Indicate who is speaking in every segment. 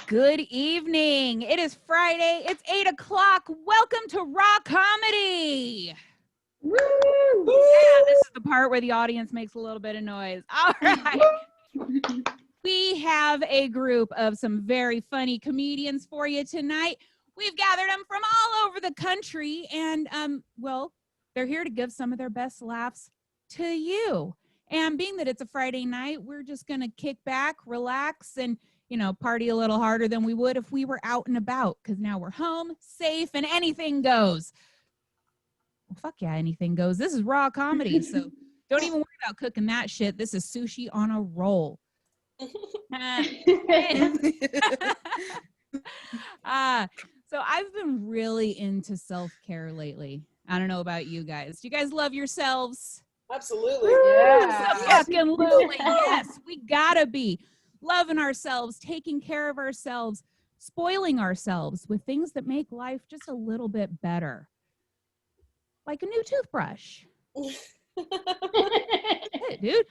Speaker 1: Good evening. It is Friday. It's 8 o'clock. Welcome to Raw Comedy. Woo! Yeah, this is the part where the audience makes a little bit of noise. All right. We have a group of some very funny comedians for you tonight. We've gathered them from all over the country, and, well, they're here to give some of their best laughs to you. And being that it's a Friday night, we're just going to kick back, relax, and, you know, party a little harder than we would if we were out and about, because now we're home, safe, and anything goes. Well, fuck yeah, anything goes. This is Raw Comedy, so don't even worry about cooking that shit. This is sushi on a roll. So I've been really into self-care lately. I don't know about you guys. Do you guys love yourselves?
Speaker 2: Absolutely.
Speaker 1: Yeah. Absolutely. Yes, we gotta be loving ourselves, taking care of ourselves, spoiling ourselves with things that make life just a little bit better. Like a new toothbrush. Hey, dude.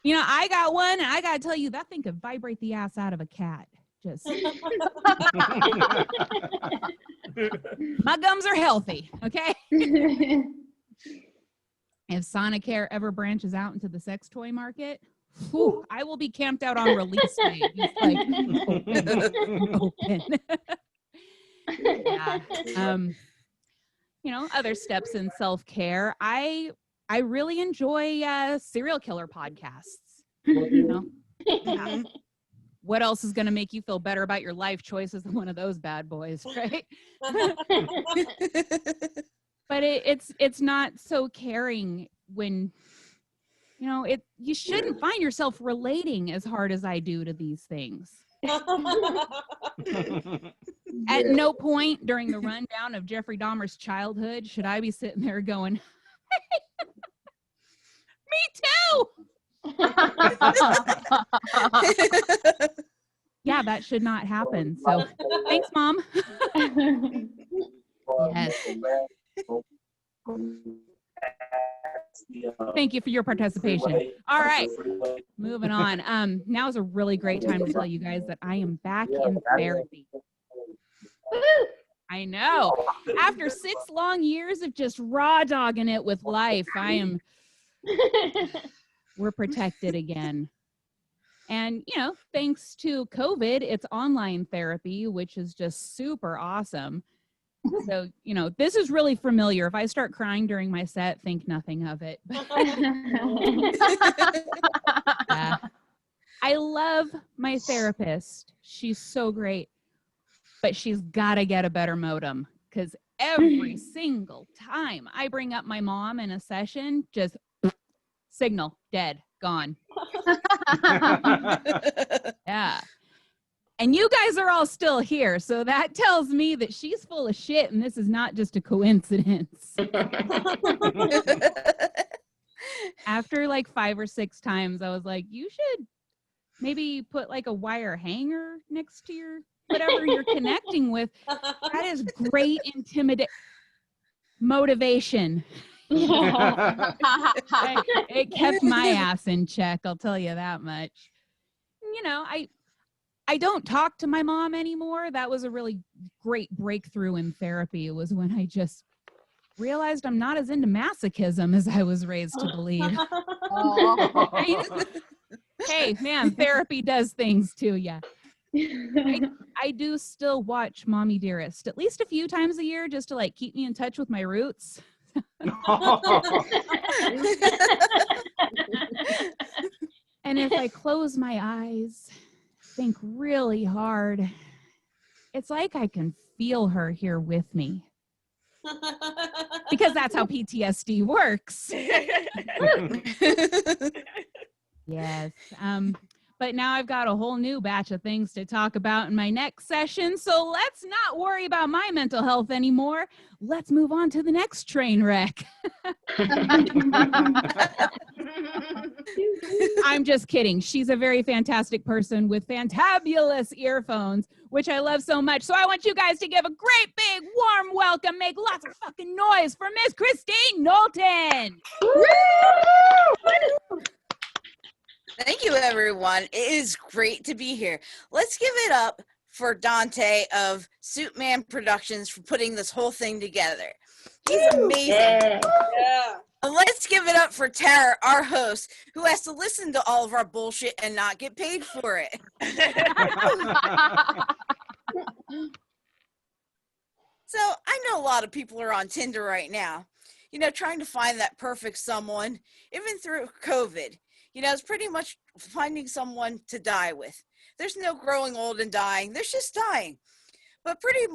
Speaker 1: You know, I got one, and I gotta tell you, that thing could vibrate the ass out of a cat. Just my gums are healthy, okay? If Sonicare ever branches out into the sex toy market, whew, I will be camped out on release day. Just like open. Yeah. You know, other steps in self-care. I really enjoy serial killer podcasts. You know? Yeah. What else is going to make you feel better about your life choices than one of those bad boys, right? But it's not so caring when, you know, you shouldn't find yourself relating as hard as I do to these things. At no point during the rundown of Jeffrey Dahmer's childhood should I be sitting there going, hey, me too. Yeah, that should not happen. So thanks, Mom. Yes. Thank you for your participation. All right, moving on. Now is a really great time to tell you guys that I am back in therapy. I know. After 6 long years of just raw dogging it with life, we're protected again. And, you know, thanks to COVID, it's online therapy, which is just super awesome. So, you know, this is really familiar. If I start crying during my set, think nothing of it. I love my therapist. She's so great. But she's got to get a better modem, because every single time I bring up my mom in a session, just signal, dead, gone. Yeah. And you guys are all still here, so that tells me that she's full of shit and this is not just a coincidence. After like 5 or 6 times, I was like, you should maybe put like a wire hanger next to your whatever you're connecting with. That is great motivation. It kept my ass in check, I'll tell you that much. You know, I don't talk to my mom anymore. That was a really great breakthrough in therapy. It was when I just realized I'm not as into masochism as I was raised to believe. Hey, man, therapy does things to you. I do still watch Mommy Dearest at least a few times a year just to like keep me in touch with my roots. And if I close my eyes, think really hard, it's like I can feel her here with me. Because that's how PTSD works. Yes. But now I've got a whole new batch of things to talk about in my next session. So let's not worry about my mental health anymore. Let's move on to the next train wreck. I'm just kidding. She's a very fantastic person with fantabulous earphones, which I love so much. So I want you guys to give a great big warm welcome. Make lots of fucking noise for Miss Christine Knowlton.
Speaker 2: Thank you, everyone. It is great to be here. Let's give it up for Dante of SuitMan Productions for putting this whole thing together. He's amazing.
Speaker 3: Yeah.
Speaker 2: And let's give it up for Tara, our host, who has to listen to all of our bullshit and not get paid for it. So I know a lot of people are on Tinder right now, trying to find that perfect someone, even through COVID. It's pretty much finding someone to die with. There's no growing old and dying. There's just dying. But pretty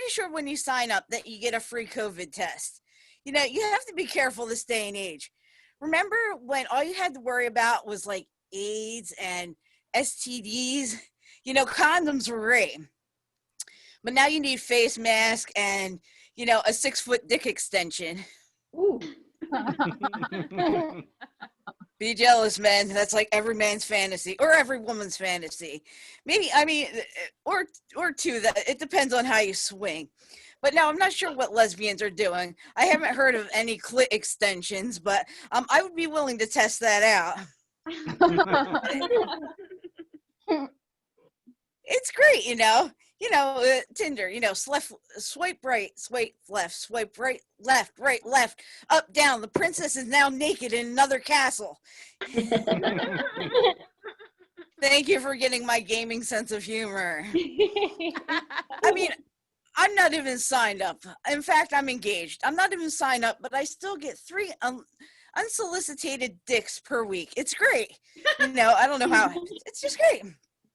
Speaker 2: sure when you sign up that you get a free COVID test. You have to be careful this day and age. Remember when all you had to worry about was like AIDS and STDs? Condoms were great. But now you need face mask and, a 6-foot dick extension.
Speaker 3: Ooh.
Speaker 2: Be jealous, man. That's like every man's fantasy or every woman's fantasy. Maybe, or two. That it depends on how you swing. But now I'm not sure what lesbians are doing. I haven't heard of any clit extensions, but I would be willing to test that out. It's great, Tinder, swipe right, swipe right, left, up, down. The princess is now naked in another castle. Thank you for getting my gaming sense of humor. I'm not even signed up. In fact, I'm engaged. I'm not even signed up, but I still get 3 unsolicited dicks per week. It's great. I don't know how. It's just great.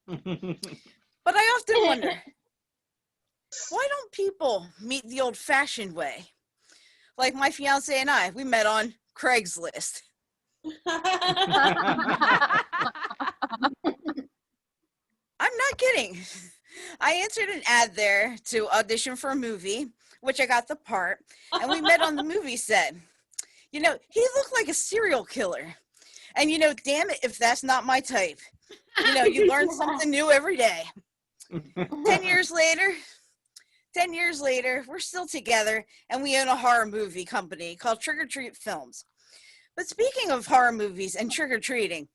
Speaker 2: But I often wonder, why don't people meet the old-fashioned way? Like my fiance and I, we met on Craigslist. I'm not kidding. I answered an ad there to audition for a movie, which I got the part, and we met on the movie set. He looked like a serial killer. And, damn it, if that's not my type. You learn something new every day. 10 years later, we're still together, and we own a horror movie company called Trick or Treat Films. But speaking of horror movies and trick-or-treating,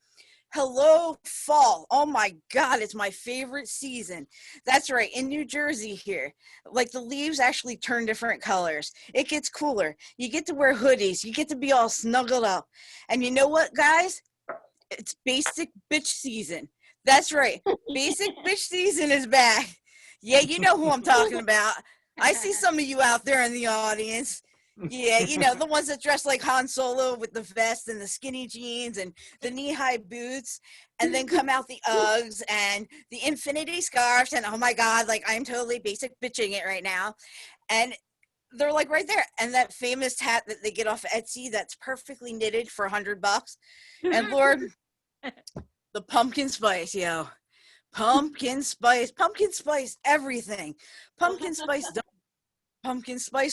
Speaker 2: hello, fall. Oh my God, it's my favorite season. That's right, in New Jersey here. Like the leaves actually turn different colors. It gets cooler. You get to wear hoodies. You get to be all snuggled up. And you know what, guys? It's basic bitch season. That's right. Basic bitch season is back. Yeah, you know who I'm talking about. I see some of you out there in the audience. Yeah, the ones that dress like Han Solo with the vest and the skinny jeans and the knee-high boots, and then come out the Uggs and the infinity scarves, and oh my God, like I'm totally basic bitching it right now. And they're like right there. And that famous hat that they get off Etsy that's perfectly knitted for $100. And Lord, the pumpkin spice, yo. Pumpkin spice, everything. Pumpkin spice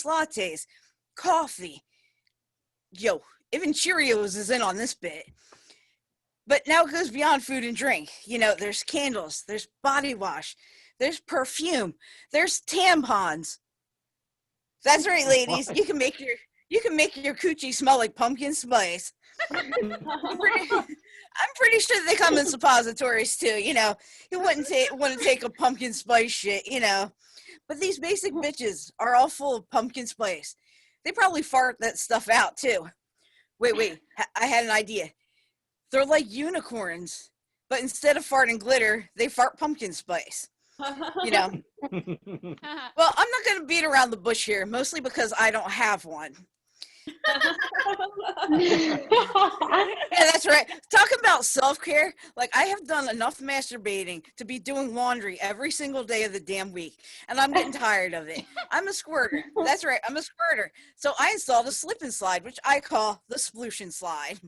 Speaker 2: lattes, coffee. Yo, even Cheerios is in on this bit. But now it goes beyond food and drink. There's candles, there's body wash, there's perfume, there's tampons. That's right, ladies. You can make your coochie smell like pumpkin spice. I'm pretty sure they come in suppositories too. You wouldn't take a pumpkin spice shit. But these basic bitches are all full of pumpkin spice. They probably fart that stuff out too. Wait, I had an idea. They're like unicorns, but instead of farting glitter, they fart pumpkin spice. Well, I'm not going to beat around the bush here, mostly because I don't have one. Yeah, that's right. Talking about self-care, like I have done enough masturbating to be doing laundry every single day of the damn week, and I'm getting tired of it. I'm a squirter. That's right, I'm a squirter. So I installed a slip and slide, which I call the splooshin' slide.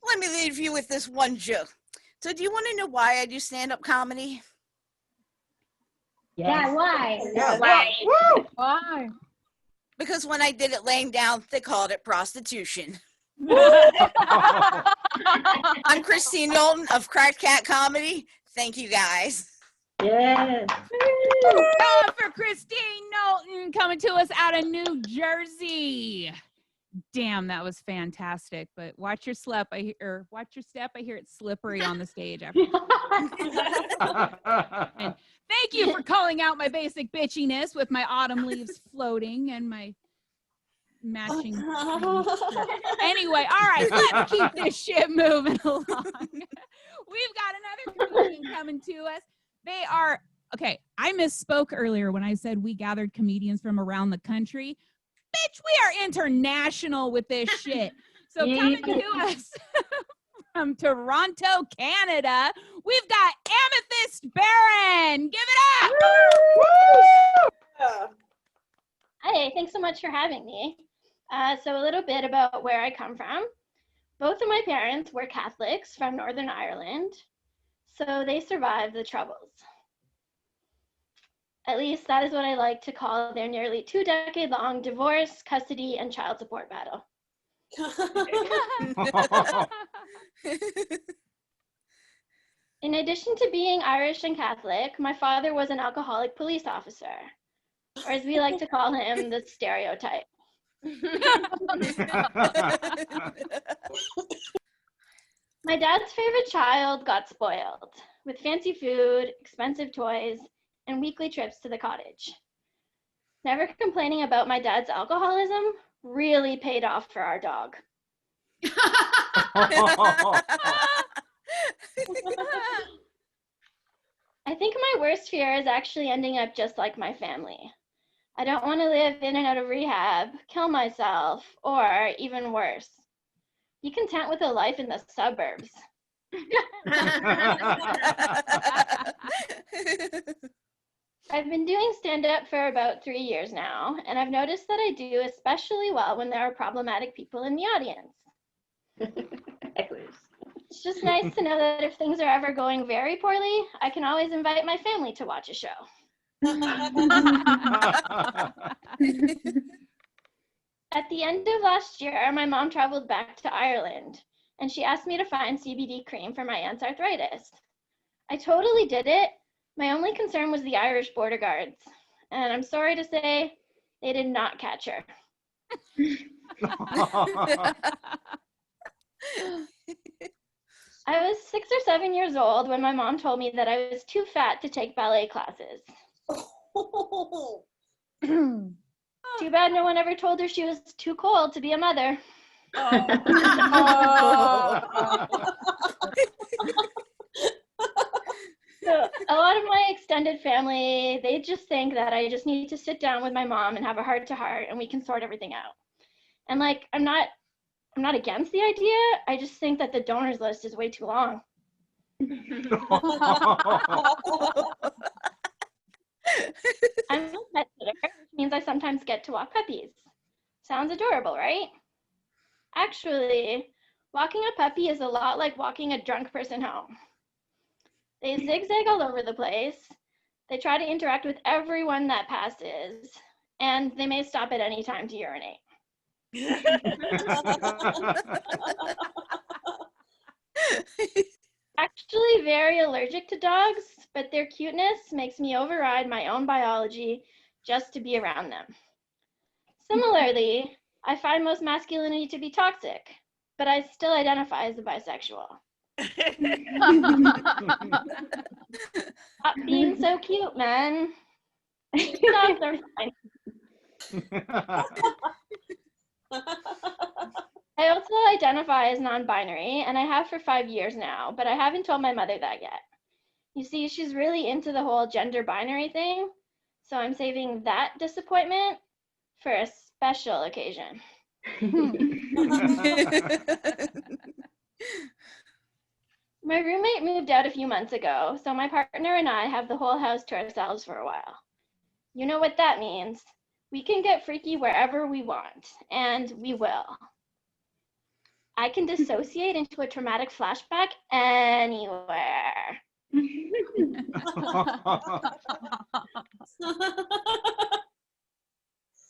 Speaker 2: Let me leave you with this one joke. So do you want to know why I do stand-up comedy?
Speaker 4: Yeah, why?
Speaker 3: Yeah,
Speaker 4: Why?
Speaker 3: Woo!
Speaker 1: Why?
Speaker 2: Because when I did it laying down, they called it prostitution. I'm Christine Knowlton of Cracked Cat Comedy. Thank you, guys.
Speaker 4: Yes.
Speaker 1: Time for Christine Knowlton coming to us out of New Jersey. Damn, that was fantastic. But watch your step. I hear it's slippery on the stage. And thank you for calling out my basic bitchiness with my autumn leaves floating and my matching shirt. Anyway, all right, let's keep this shit moving along. We've got another comedian coming to us. They are, okay, I misspoke earlier when I said we gathered comedians from around the country. Bitch, we are international with this shit. So coming to us from Toronto, Canada, we've got Amethyst Barron. Give it up.
Speaker 3: Woo!
Speaker 4: Hey, thanks so much for having me. So a little bit about where I come from. Both of my parents were Catholics from Northern Ireland, so they survived the Troubles. At least that is what I like to call their nearly 2-decade-long divorce, custody, and child support battle. In addition to being Irish and Catholic, my father was an alcoholic police officer, or as we like to call him, the stereotype. My dad's favorite child got spoiled with fancy food, expensive toys, and weekly trips to the cottage. Never complaining about my dad's alcoholism really paid off for our dog. I think my worst fear is actually ending up just like my family. I don't want to live in and out of rehab, kill myself, or even worse, be content with a life in the suburbs. I've been doing stand-up for about 3 years now, and I've noticed that I do especially well when there are problematic people in the audience. It's just nice to know that if things are ever going very poorly, I can always invite my family to watch a show. At the end of last year, my mom traveled back to Ireland, and she asked me to find CBD cream for my aunt's arthritis. I totally did it. My only concern was the Irish border guards, and I'm sorry to say, they did not catch her. I was 6 or 7 years old when my mom told me that I was too fat to take ballet classes. Too bad no one ever told her she was too cold to be a mother. So a lot of my extended family, they just think that I just need to sit down with my mom and have a heart-to-heart and we can sort everything out. And like, I'm not against the idea. I just think that the donors list is way too long. I'm a pet sitter, which means I sometimes get to walk puppies. Sounds adorable, right? Actually, walking a puppy is a lot like walking a drunk person home. They zigzag all over the place. They try to interact with everyone that passes, and they may stop at any time to urinate. Actually very allergic to dogs, but their cuteness makes me override my own biology just to be around them. Similarly, I find most masculinity to be toxic, but I still identify as a bisexual. Stop being so cute, man. Dogs are fine. I also identify as non-binary, and I have for 5 years now, but I haven't told my mother that yet. You see, she's really into the whole gender binary thing, so I'm saving that disappointment for a special occasion. My roommate moved out a few months ago, so my partner and I have the whole house to ourselves for a while. You know what that means. We can get freaky wherever we want, and we will. I can dissociate into a traumatic flashback anywhere.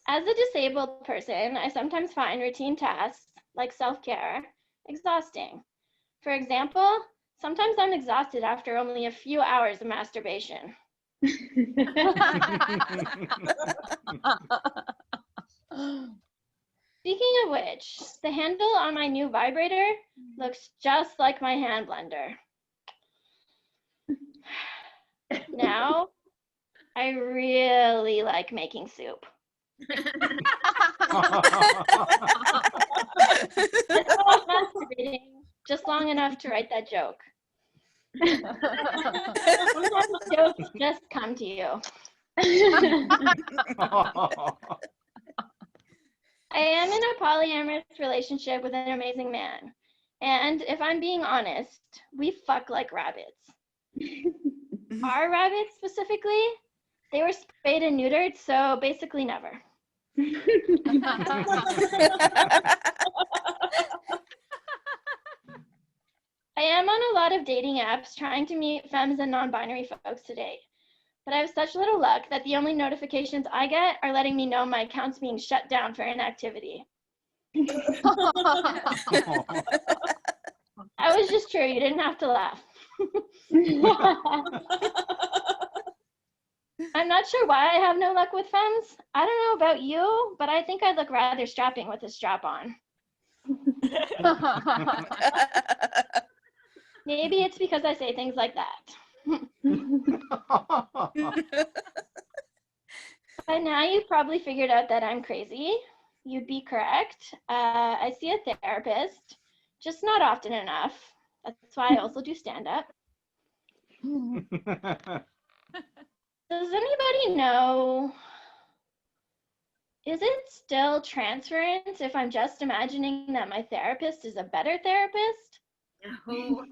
Speaker 4: As a disabled person, I sometimes find routine tasks, like self-care, exhausting. For example, sometimes I'm exhausted after only a few hours of masturbation. Speaking of which, the handle on my new vibrator looks just like my hand blender. Now, I really like making soup. I love masturbating just long enough to write that joke. Sometimes jokes just come to you. I am in a polyamorous relationship with an amazing man. And if I'm being honest, we fuck like rabbits. Our rabbits specifically, they were spayed and neutered, so basically never. I am on a lot of dating apps trying to meet femmes and non-binary folks today. But I have such little luck that the only notifications I get are letting me know my account's being shut down for inactivity. That was just true. You didn't have to laugh. I'm not sure why I have no luck with femmes. I don't know about you, but I think I look rather strapping with a strap on. Maybe it's because I say things like that. By now you've probably figured out that I'm crazy. You'd be correct. I see a therapist, just not often enough. That's why I also do stand-up. Does anybody know, is it still transference if I'm just imagining that my therapist is a better therapist?
Speaker 3: No.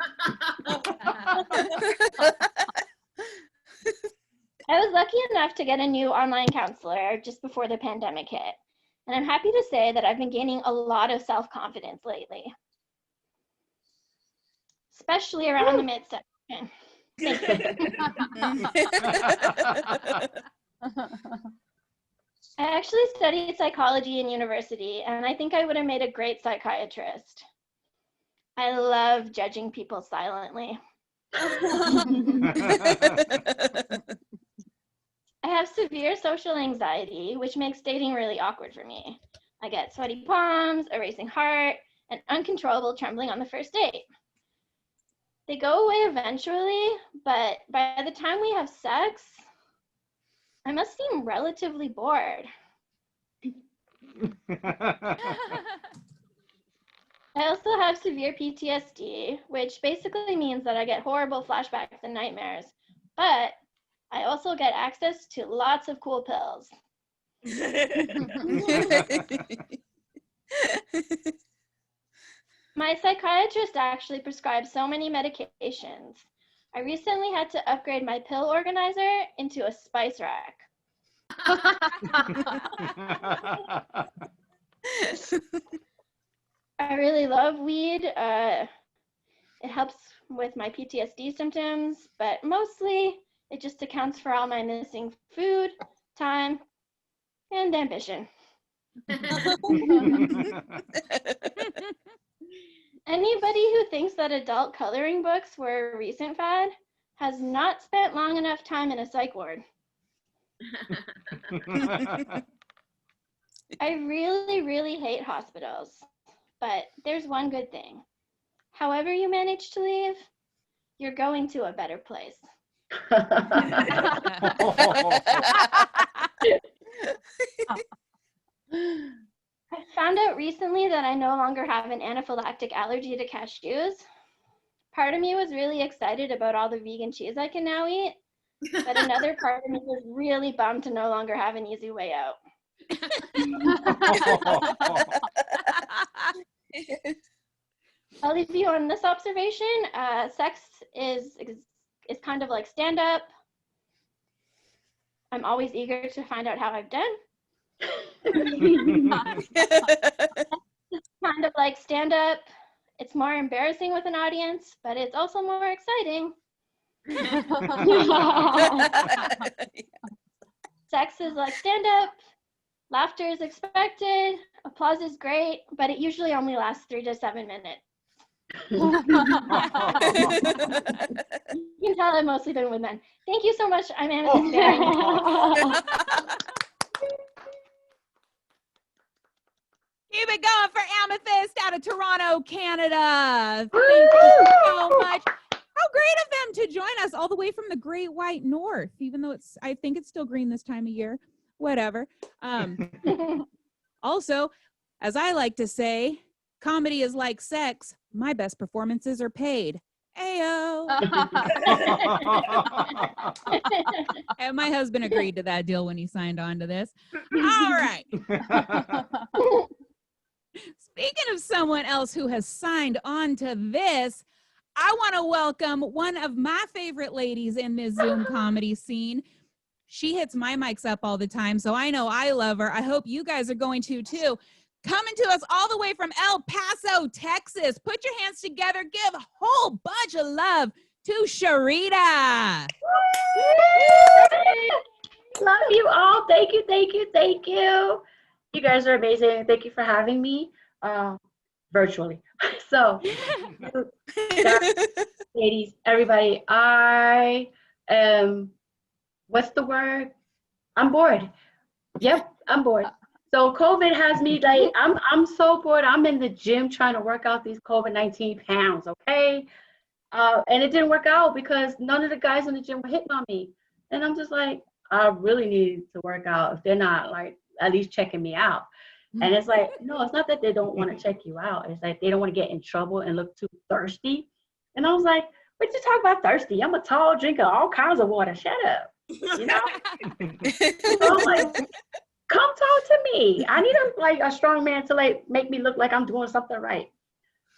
Speaker 4: I was lucky enough to get a new online counselor just before the pandemic hit, and I'm happy to say that I've been gaining a lot of self-confidence lately, especially around the midsection. I actually studied psychology in university, and I think I would have made a great psychiatrist. I love judging people silently. I have severe social anxiety, which makes dating really awkward for me. I get sweaty palms, a racing heart, and uncontrollable trembling on the first date. They go away eventually, but by the time we have sex, I must seem relatively bored. I also have severe PTSD, which basically means that I get horrible flashbacks and nightmares, but I also get access to lots of cool pills. My psychiatrist actually prescribes so many medications. I recently had to upgrade my pill organizer into a spice rack. I really love weed. It helps with my PTSD symptoms, but mostly it just accounts for all my missing food, time, and ambition. Anybody who thinks that adult coloring books were a recent fad has not spent long enough time in a psych ward. I really, really hate hospitals, but there's one good thing. However you manage to leave, you're going to a better place. I found out recently that I no longer have an anaphylactic allergy to cashews. Part of me was really excited about all the vegan cheese I can now eat, but another part of me was really bummed to no longer have an easy way out. I'll leave you on this observation. Sex is kind of like stand-up. I'm always eager to find out how I've done. It's kind of like stand-up. It's more embarrassing with an audience, but it's also more exciting. Sex is like stand-up. Laughter is expected. Applause is great, but it usually only lasts 3 to 7 minutes. You can tell I've mostly been with men. Thank you so much. I'm Amethyst Barron.
Speaker 1: Keep it going for Amethyst out of Toronto, Canada. Thank you so much. How great of them to join us all the way from the Great White North, even though I think it's still green this time of year. Whatever. Also, as I like to say, comedy is like sex. My best performances are paid. Ayo. And my husband agreed to that deal when he signed on to this. All right. Speaking of someone else who has signed on to this, I want to welcome one of my favorite ladies in this Zoom comedy scene. She hits my mics up all the time, so I know I love her. I hope you guys are going to too. Coming to us all the way from El Paso, Texas. Put your hands together. Give a whole bunch of love to Sha Rita.
Speaker 3: Love you all. Thank you, thank you, thank you. You guys are amazing. Thank you for having me virtually. So, ladies, everybody, I am, what's the word? I'm bored. Yep, I'm bored. So COVID has me like, I'm so bored. I'm in the gym trying to work out these COVID-19 pounds, okay? And it didn't work out because none of the guys in the gym were hitting on me. And I'm just like, I really need to work out if they're not like at least checking me out. And it's like, no, it's not that they don't want to check you out. It's like they don't want to get in trouble and look too thirsty. And I was like, what you talk about thirsty? I'm a tall drinker, all kinds of water. Shut up. You know? So I'm like, come talk to me. I need a strong man to like make me look like I'm doing something right.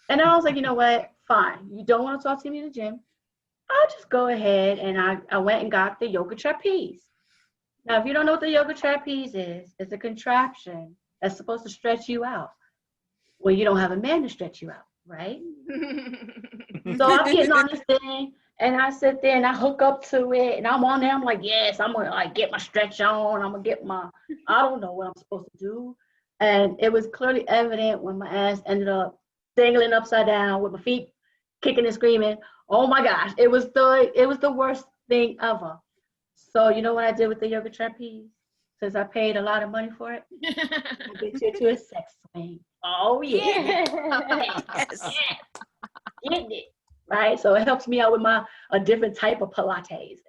Speaker 3: And I was like, you know what? Fine. You don't want to talk to me in the gym. I'll just go ahead and I went and got the yoga trapeze. Now, if you don't know what the yoga trapeze is, it's a contraption that's supposed to stretch you out when you don't have a man to stretch you out, right? So I'm getting on this thing and I sit there and I hook up to it and I'm on there. I'm like, yes, I'm gonna like get my stretch on. I'm gonna get my, I don't know what I'm supposed to do. And it was clearly evident when my ass ended up dangling upside down with my feet kicking and screaming. Oh my gosh, it was the worst thing ever. So you know what I did with the yoga trapeze? Since I paid a lot of money for it, I get you to a sex swing. Oh yeah. Yes. Getting it. Right? So it helps me out with a different type of Pilates.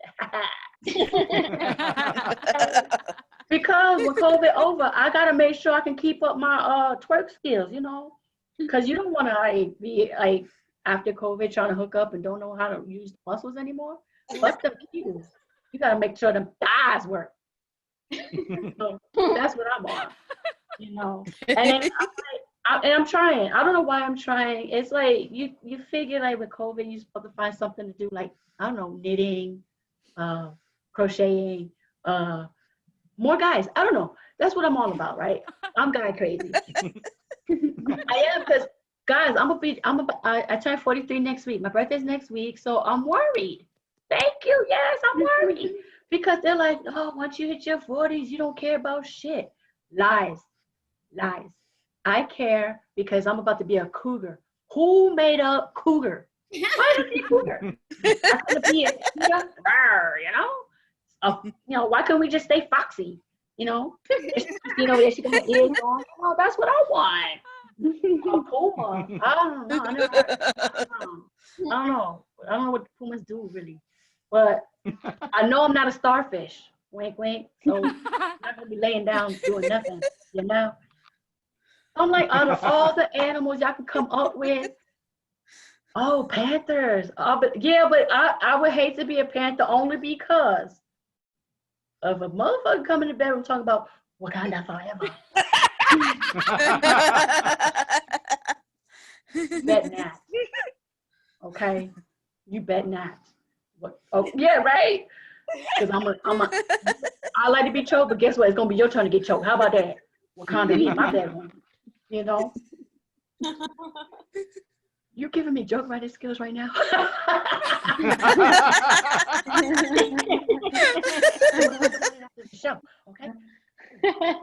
Speaker 3: Because when COVID over, I gotta make sure I can keep up my twerk skills, you know? Because you don't wanna like be like after COVID trying to hook up and don't know how to use the muscles anymore. Bust them cues. You gotta make sure them thighs work. So that's what I'm on, you know. And then I'm trying. I don't know why I'm trying. It's like you figure like with COVID, you're supposed to find something to do, like I don't know, knitting, crocheting, more guys. I don't know. That's what I'm all about, right? I'm guy crazy. I am because guys, I turn 43 next week. My birthday's next week, so I'm worried. Thank you. Yes, I'm worried. Because they're like, oh, once you hit your 40s, you don't care about shit. Lies. I care because I'm about to be a cougar. Who made up cougar? Why did I be a cougar? I'm going to be a cougar, you know? You know, why can't we just stay foxy? You know? You know, she got her ears on. Oh, that's what I want. A puma. I don't know. I don't know what pumas do, really. But I know I'm not a starfish. Wink, wink. So I'm not gonna be laying down doing nothing, you know. I'm like, out of all the animals y'all can come up with, oh, panthers. But I would hate to be a panther only because of a motherfucker coming in the bedroom talking about Wakanda forever. You bet not. Okay, you bet not. What? Oh, yeah, right. Because I like to be choked, but guess what? It's gonna be your turn to get choked. How about that? Wakanda be in my bedroom, you know. You're giving me joke writing skills right now. Show, okay.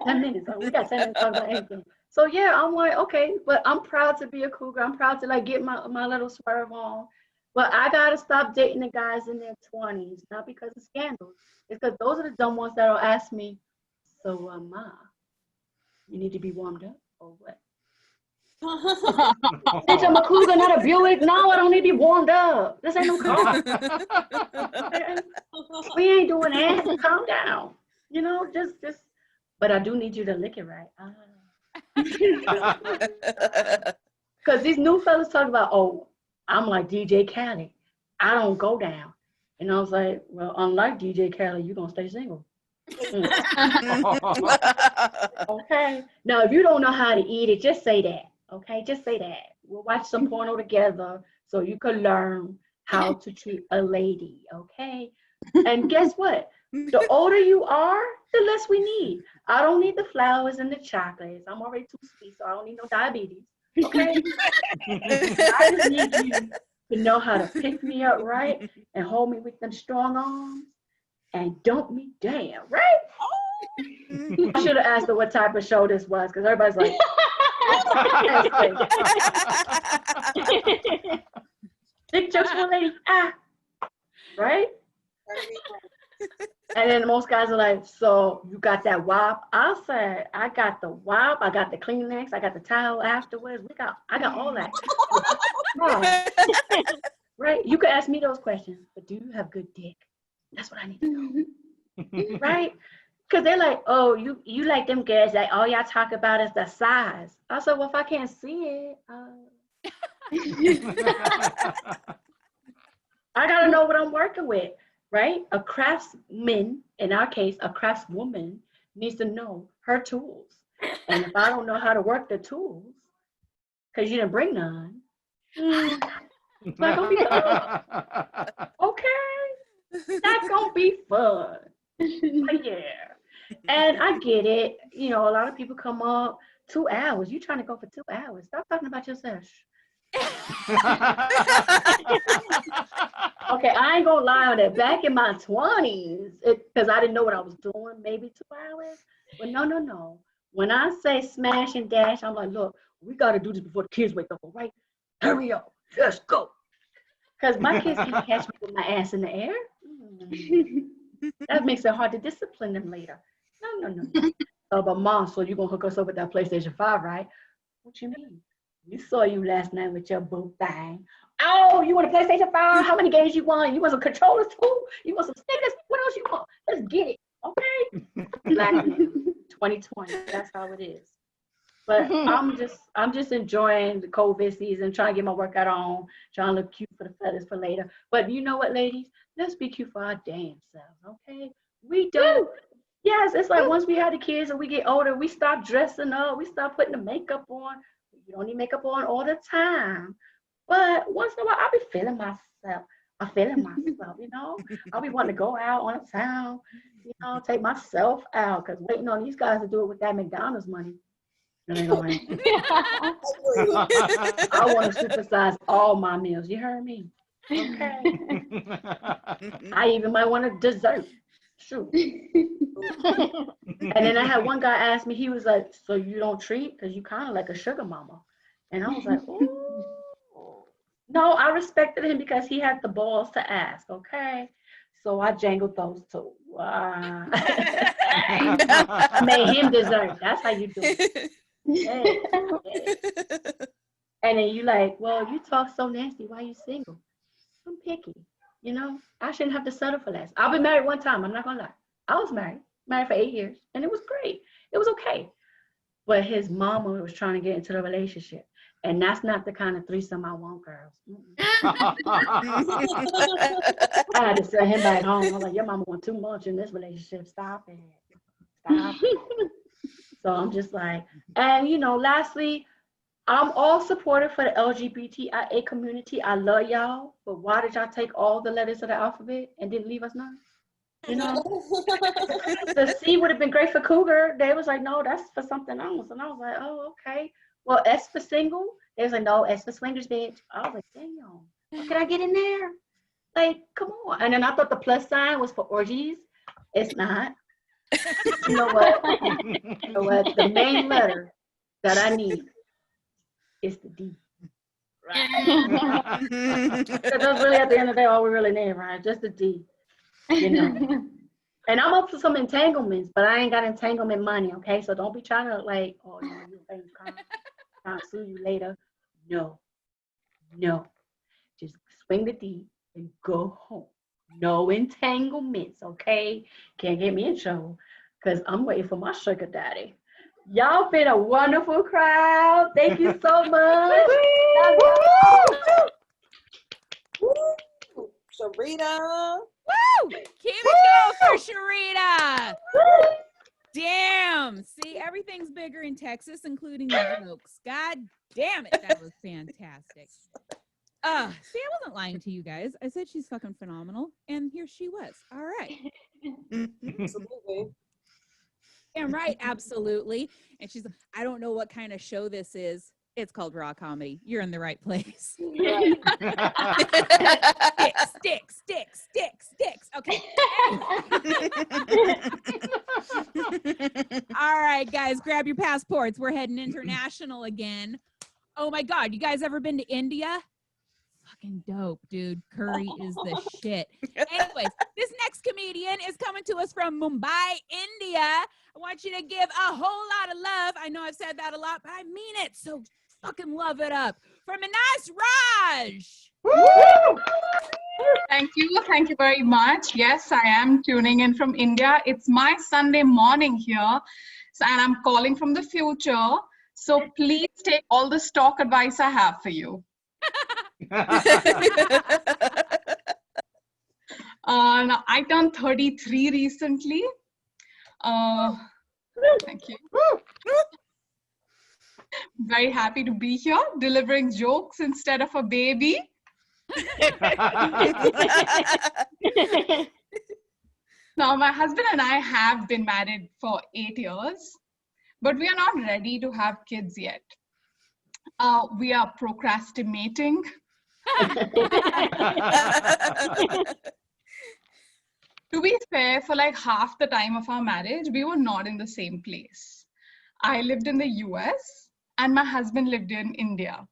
Speaker 3: 10 minutes. We got 10 minutes to talk about anything. So yeah, I'm like, okay, but I'm proud to be a cougar. I'm proud to like get my little swerve on. But I gotta stop dating the guys in their 20s, not because of scandals. It's because those are the dumb ones that'll ask me, so Ma, you need to be warmed up or what? Bitch, I'm a Cougar, not a Buick. No, I don't need to be warmed up. This ain't no car. We ain't doing that. Calm down. You know, just. But I do need you to lick it right. Because these new fellas talk about, oh, I'm like DJ Khaled. I don't go down. And I was like, well, unlike DJ Khaled, you're going to stay single. Okay. Now, if you don't know how to eat it, just say that. Okay, just say that. We'll watch some porno together so you can learn how to treat a lady. Okay. And guess what? The older you are, the less we need. I don't need the flowers and the chocolates. I'm already too sweet, so I don't need no diabetes. Okay. I just need you to know how to pick me up right and hold me with them strong arms and dump me down, right? I should have asked her what type of show this was, because everybody's like, big jokes for a lady, right? And then most guys are like, so you got that WAP? I'll say, I got the WAP, I got the Kleenex, I got the towel afterwards. I got all that. Right? You can ask me those questions, but do you have good dick? That's what I need to know. Right? Because they're like, oh, you like them girls that all y'all talk about is the size. I said, well, if I can't see it, I gotta know what I'm working with, right? A craftsman, in our case, a craftswoman needs to know her tools. And if I don't know how to work the tools, because you didn't bring none, it's not gonna be fun. Okay? That's gonna be fun. But yeah. And I get it. You know, a lot of people come up 2 hours. You trying to go for 2 hours. Stop talking about yourself. Okay, I ain't gonna lie on that. Back in my 20s, because I didn't know what I was doing, maybe 2 hours. But no. When I say smash and dash, I'm like, look, we gotta do this before the kids wake up, all right? Hurry up, let's go. Because my kids can catch me with my ass in the air. That makes it hard to discipline them later. No. Oh, but mom, so you gonna hook us up with that PlayStation 5, right? What you mean? We saw you last night with your boo thing. Oh, you want a PlayStation 5? How many games you want? You want some controllers too? You want some stickers? What else you want? Let's get it, okay? 2020, that's how it is. But I'm just enjoying the COVID season, trying to get my workout on, trying to look cute for the fellas for later. But you know what, ladies? Let's be cute for our damn selves, okay? We don't. Yes, it's like once we have the kids and we get older, we stop dressing up, we stop putting the makeup on. You don't need makeup on all the time. But once in a while, I'll be feeling myself. You know? I'll be wanting to go out on a town, you know, take myself out, because waiting on these guys to do it with that McDonald's money. I want to supersize all my meals. You heard me? Okay. I even might want a dessert. Shoot. And then I had one guy ask me, he was like, so you don't treat? Because you kind of like a sugar mama. And I was like, ooh. No, I respected him because he had the balls to ask, okay? So I jangled those two. I made him dessert. That's how you do it. Yeah. And then you like, well, you talk so nasty. Why you single? I'm picky. You know, I shouldn't have to settle for less. I've been married one time. I'm not going to lie. I was married for 8 years, and it was great. It was okay. But his mama was trying to get into the relationship. And that's not the kind of threesome I want, girls. I had to send him back home. I was like, your mama want too much in this relationship. Stop it. Stop it. So I'm just like, and you know, lastly, I'm all supportive for the LGBTIA community. I love y'all, but why did y'all take all the letters of the alphabet and didn't leave us none? You know, the C would have been great for cougar. They was like, no, that's for something else. And I was like, oh, okay. Well, S for single. They was like, no, S for swingers, bitch. I was like, damn, can I get in there? Like, come on. And then I thought the plus sign was for orgies. It's not. You know what? The main letter that I need is the D. Right. Because that's really at the end of the day all we really need, right? Just the D. You know. And I'm up for some entanglements, but I ain't got entanglement money, okay? So don't be trying to like, oh, you know, you I'll sue you later. No. Just swing the deed and go home. No entanglements, okay? Can't get me in trouble because I'm waiting for my sugar daddy. Y'all been a wonderful crowd. Thank you so much.
Speaker 2: Sha Rita.
Speaker 1: Woo! Keep it going for Sha Rita. Damn. See, everything's bigger in Texas, including the jokes. God damn it. That was fantastic. See, I wasn't lying to you guys. I said she's fucking phenomenal, and here she was. All right.
Speaker 2: Absolutely.
Speaker 1: Damn right, absolutely. And she's like, I don't know what kind of show this is. It's called Raw Comedy. You're in the right place. Sticks. Okay. All right, guys, grab your passports. We're heading international again. Oh my God, you guys ever been to India? Fucking dope, dude. Curry is the shit. Anyways, this next comedian is coming to us from Mumbai, India. I want you to give a whole lot of love. I know I've said that a lot, but I mean it. So fucking love it up. For Manas Raj.
Speaker 5: Woo! Thank you very much. Yes, I am tuning in from India. It's my Sunday morning here, and I'm calling from the future. So please take all the stock advice I have for you. Now, I turned 33 recently. Thank you. Very happy to be here, delivering jokes instead of a baby. Now, my husband and I have been married for 8 years, but we are not ready to have kids yet. We are procrastinating. To be fair, for like half the time of our marriage, we were not in the same place. I lived in the US and my husband lived in India.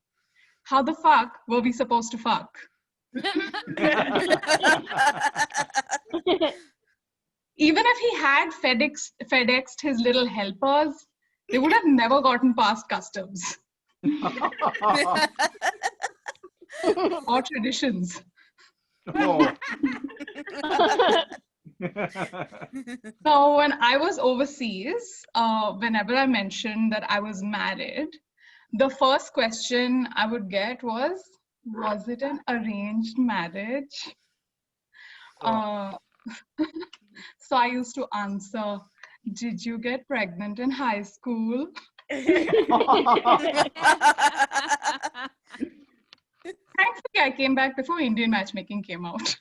Speaker 5: How the fuck were we supposed to fuck? Even if he had FedExed his little helpers, they would have never gotten past customs. Or traditions.
Speaker 6: Oh.
Speaker 5: So when I was overseas, whenever I mentioned that I was married, the first question I would get was it an arranged marriage? So I used to answer, did you get pregnant in high school? Thankfully, I came back before Indian matchmaking came out.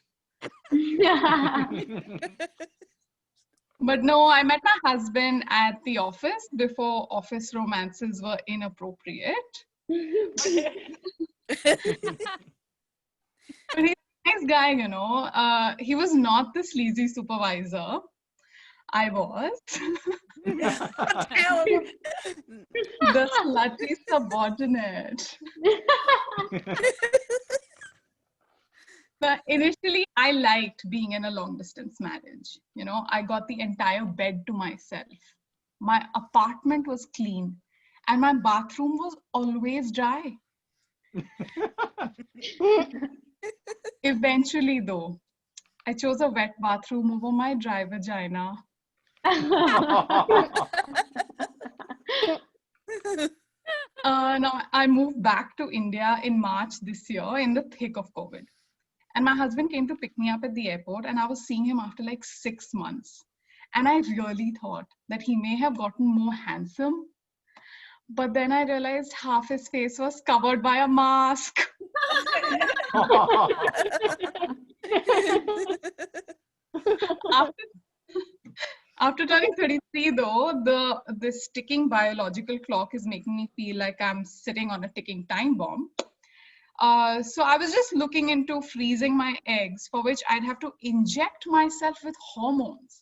Speaker 5: But no, I met my husband at the office before office romances were inappropriate. But he's a nice guy, you know. He was not the sleazy supervisor. I was. The slutty subordinate. But initially, I liked being in a long distance marriage. You know, I got the entire bed to myself. My apartment was clean and my bathroom was always dry. Eventually, though, I chose a wet bathroom over my dry vagina. Now, I moved back to India in March this year in the thick of COVID. And my husband came to pick me up at the airport and I was seeing him after like 6 months. And I really thought that he may have gotten more handsome. But then I realized half his face was covered by a mask. After turning 33 though, this ticking biological clock is making me feel like I'm sitting on a ticking time bomb. So I was just looking into freezing my eggs, for which I'd have to inject myself with hormones.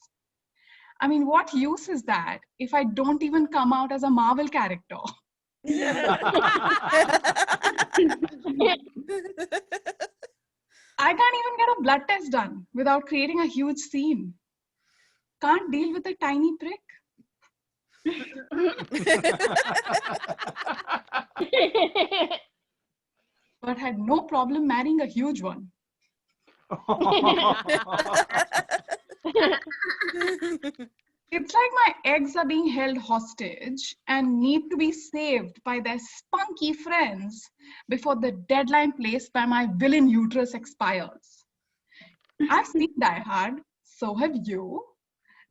Speaker 5: I mean, what use is that if I don't even come out as a Marvel character? I can't even get a blood test done without creating a huge scene. Can't deal with a tiny prick. but had no problem marrying a huge one. It's like my eggs are being held hostage and need to be saved by their spunky friends before the deadline placed by my villain uterus expires. I've seen Die Hard, so have you.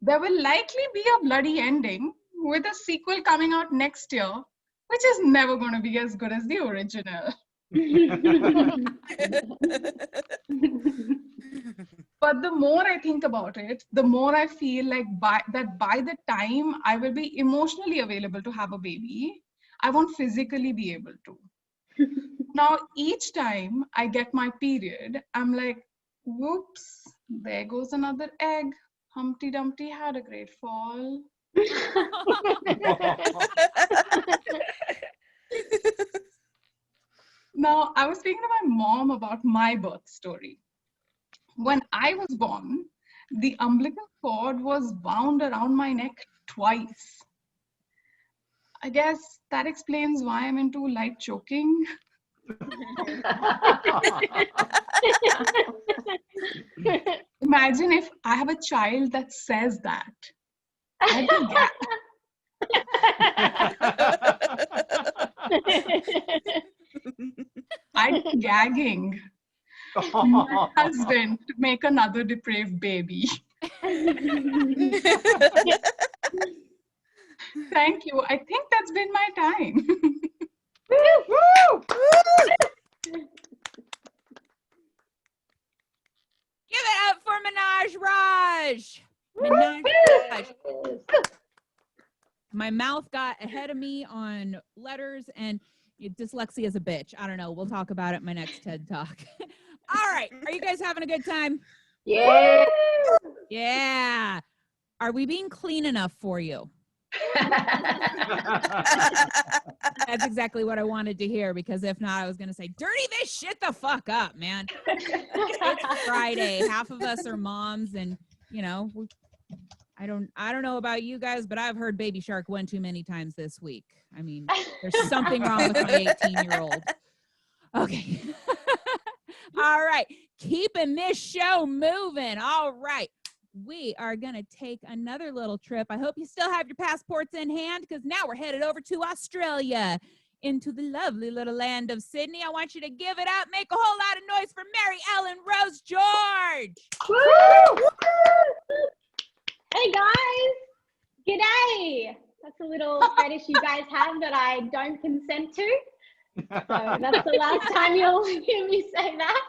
Speaker 5: There will likely be a bloody ending with a sequel coming out next year, which is never going to be as good as the original. But the more I think about it, the more I feel like by the time I will be emotionally available to have a baby, I won't physically be able to. Now, each time I get my period, I'm like, whoops, there goes another egg. Humpty Dumpty had a great fall. Now, I was speaking to my mom about my birth story. When I was born, the umbilical cord was wound around my neck twice. I guess that explains why I'm into light choking. Imagine if I have a child that says that. I'd be gagging. My husband to make another depraved baby. Thank you. I think that's been my time.
Speaker 1: Give it up for Minaj Raj. Minaj Raj. My mouth got ahead of me on letters, and dyslexia is a bitch. I don't know. We'll talk about it in my next TED Talk. All right. Are you guys having a good time?
Speaker 3: Yeah.
Speaker 1: Yeah. Are we being clean enough for you? That's exactly what I wanted to hear, because if not, I was going to say, dirty this shit the fuck up, man. It's Friday. Half of us are moms, and, you know, I don't know about you guys, but I've heard Baby Shark one too many times this week. I mean, there's something wrong with my 18-year-old. Okay. All right. Keeping this show moving. All right. We are going to take another little trip. I hope you still have your passports in hand, because now we're headed over to Australia, into the lovely little land of Sydney. I want you to give it up. Make a whole lot of noise for Maryellen Rose George.
Speaker 4: Woo! Hey guys, g'day. That's a little fetish you guys have that I don't consent to. So that's the last time you'll hear me say that.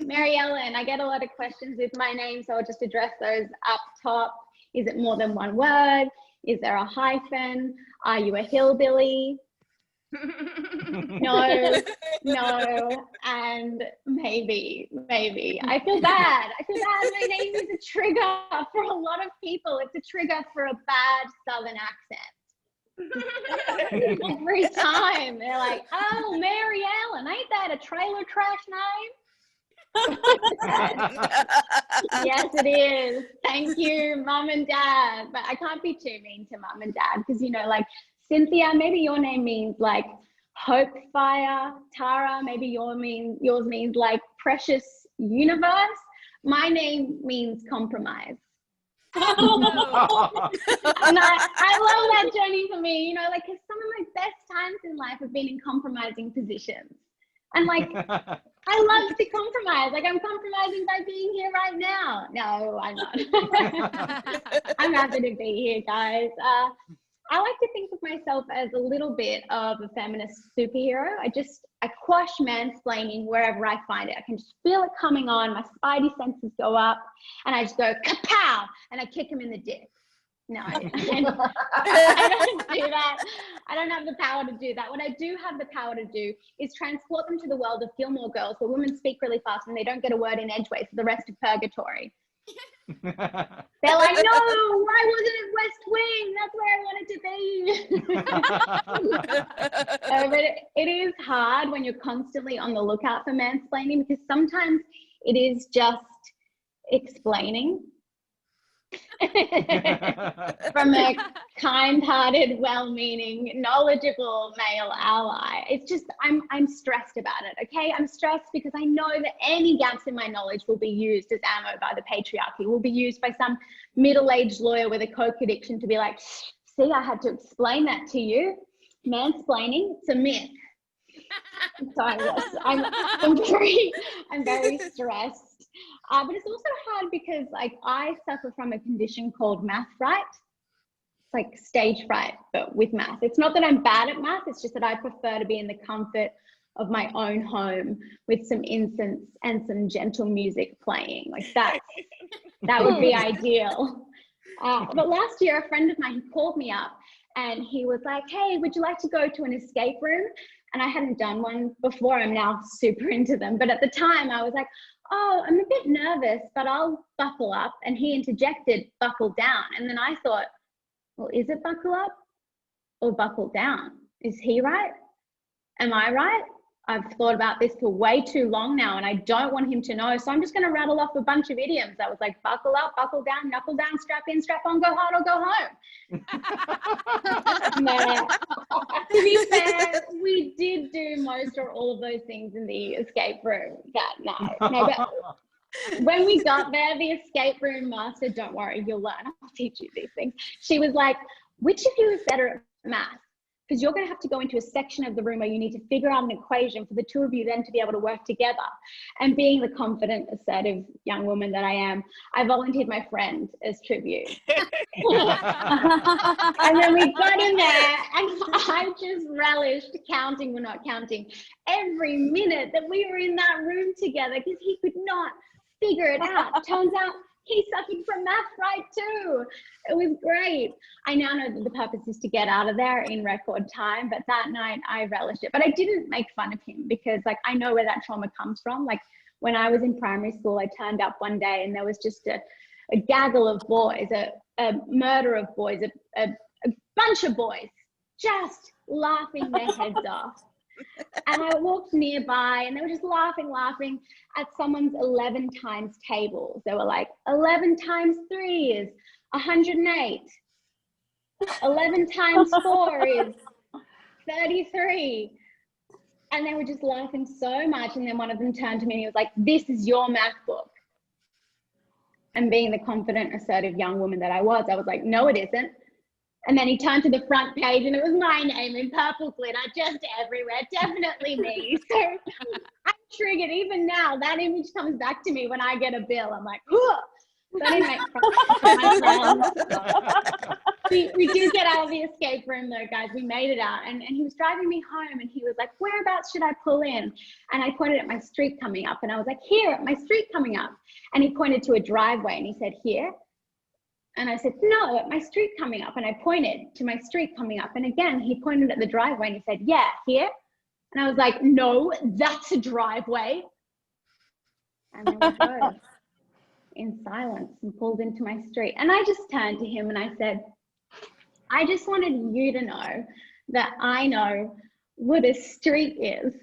Speaker 4: Maryellen, I get a lot of questions with my name, so I'll just address those up top. Is it more than one word? Is there a hyphen? Are you a hillbilly? No, and maybe. I feel bad. My name is a trigger for a lot of people. It's a trigger for a bad Southern accent. Every time they're like, oh, Maryellen, ain't that a trailer trash name? Yes, it is. Thank you, Mum and Dad. But I can't be too mean to Mum and Dad, because, you know, like, Cynthia, maybe your name means like hope fire. Tara, maybe yours means like precious universe. My name means compromise. And I love that journey for me, you know, like, because some of my best times in life have been in compromising positions. And like, I love to compromise. Like, I'm compromising by being here right now. No, I'm not. I'm happy to be here, guys. I like to think of myself as a little bit of a feminist superhero. I quash mansplaining wherever I find it. I can just feel it coming on. My spidey senses go up, and I just go kapow, and I kick him in the dick. No, I don't do that. I don't have the power to do that. What I do have the power to do is transport them to the world of Gilmore Girls, where women speak really fast and they don't get a word in edgeways for the rest of purgatory. They're like, no, why wasn't it West Wing? That's where I wanted to be. But it is hard when you're constantly on the lookout for mansplaining, because sometimes it is just explaining. from a kind-hearted, well-meaning, knowledgeable male ally. It's just I'm stressed about it. Okay, I'm stressed because I know that any gaps in my knowledge will be used as ammo by the patriarchy. Will be used by some middle-aged lawyer with a coke addiction to be like, see, I had to explain that to you. Mansplaining, it's a myth. So yes, I'm very stressed. But it's also hard because like I suffer from a condition called math fright. It's like stage fright, but with math. It's not that I'm bad at math, it's just that I prefer to be in the comfort of my own home with some incense and some gentle music playing. Like that would be ideal. But last year, a friend of mine called me up and he was like, hey, would you like to go to an escape room? And I hadn't done one before. I'm now super into them. But at the time I was like, oh, I'm a bit nervous, but I'll buckle up. And he interjected, buckle down. And then I thought, well, is it buckle up or buckle down? Is he right? Am I right? I've thought about this for way too long now and I don't want him to know. So I'm just going to rattle off a bunch of idioms. I was like, buckle up, buckle down, knuckle down, strap in, strap on, go hard or go home. No. To be fair, we did do most or all of those things in the escape room that night. No, but when we got there, the escape room master, don't worry, you'll learn. I'll teach you these things. She was like, which of you is better at math? Because you're going to have to go into a section of the room where you need to figure out an equation for the two of you then to be able to work together. And being the confident, assertive young woman that I am, I volunteered my friend as tribute. And then we got in there and I just relished counting, we're not counting, every minute that we were in that room together because he could not figure it out. Turns out he suffered from math right too. It was great. I now know that the purpose is to get out of there in record time, but that night I relished it. But I didn't make fun of him because like I know where that trauma comes from. Like when I was in primary school, I turned up one day and there was just a gaggle of boys, a murder of boys, a bunch of boys just laughing their heads off. And I walked nearby and they were just laughing at someone's 11 times tables. They were like, 11 times 3 is 108. 11 times 4 is 33. And they were just laughing so much. And then one of them turned to me and he was like, this is your math book. And being the confident, assertive young woman that I was like, no, it isn't. And then he turned to the front page and it was my name in purple glitter just everywhere, definitely me. So I'm triggered. Even now, that image comes back to me when I get a bill. I'm like, whoa. So I didn't make fun. We did get out of the escape room though, guys. We made it out and he was driving me home and he was like, whereabouts should I pull in? And I pointed at my street coming up and I was like, here at my street coming up. And he pointed to a driveway and he said, here. And I said, no, at my street coming up. And I pointed to my street coming up. And again, he pointed at the driveway and he said, yeah, here. And I was like, no, that's a driveway. And then we drove in silence and pulled into my street. And I just turned to him and I said, I just wanted you to know that I know what a street is.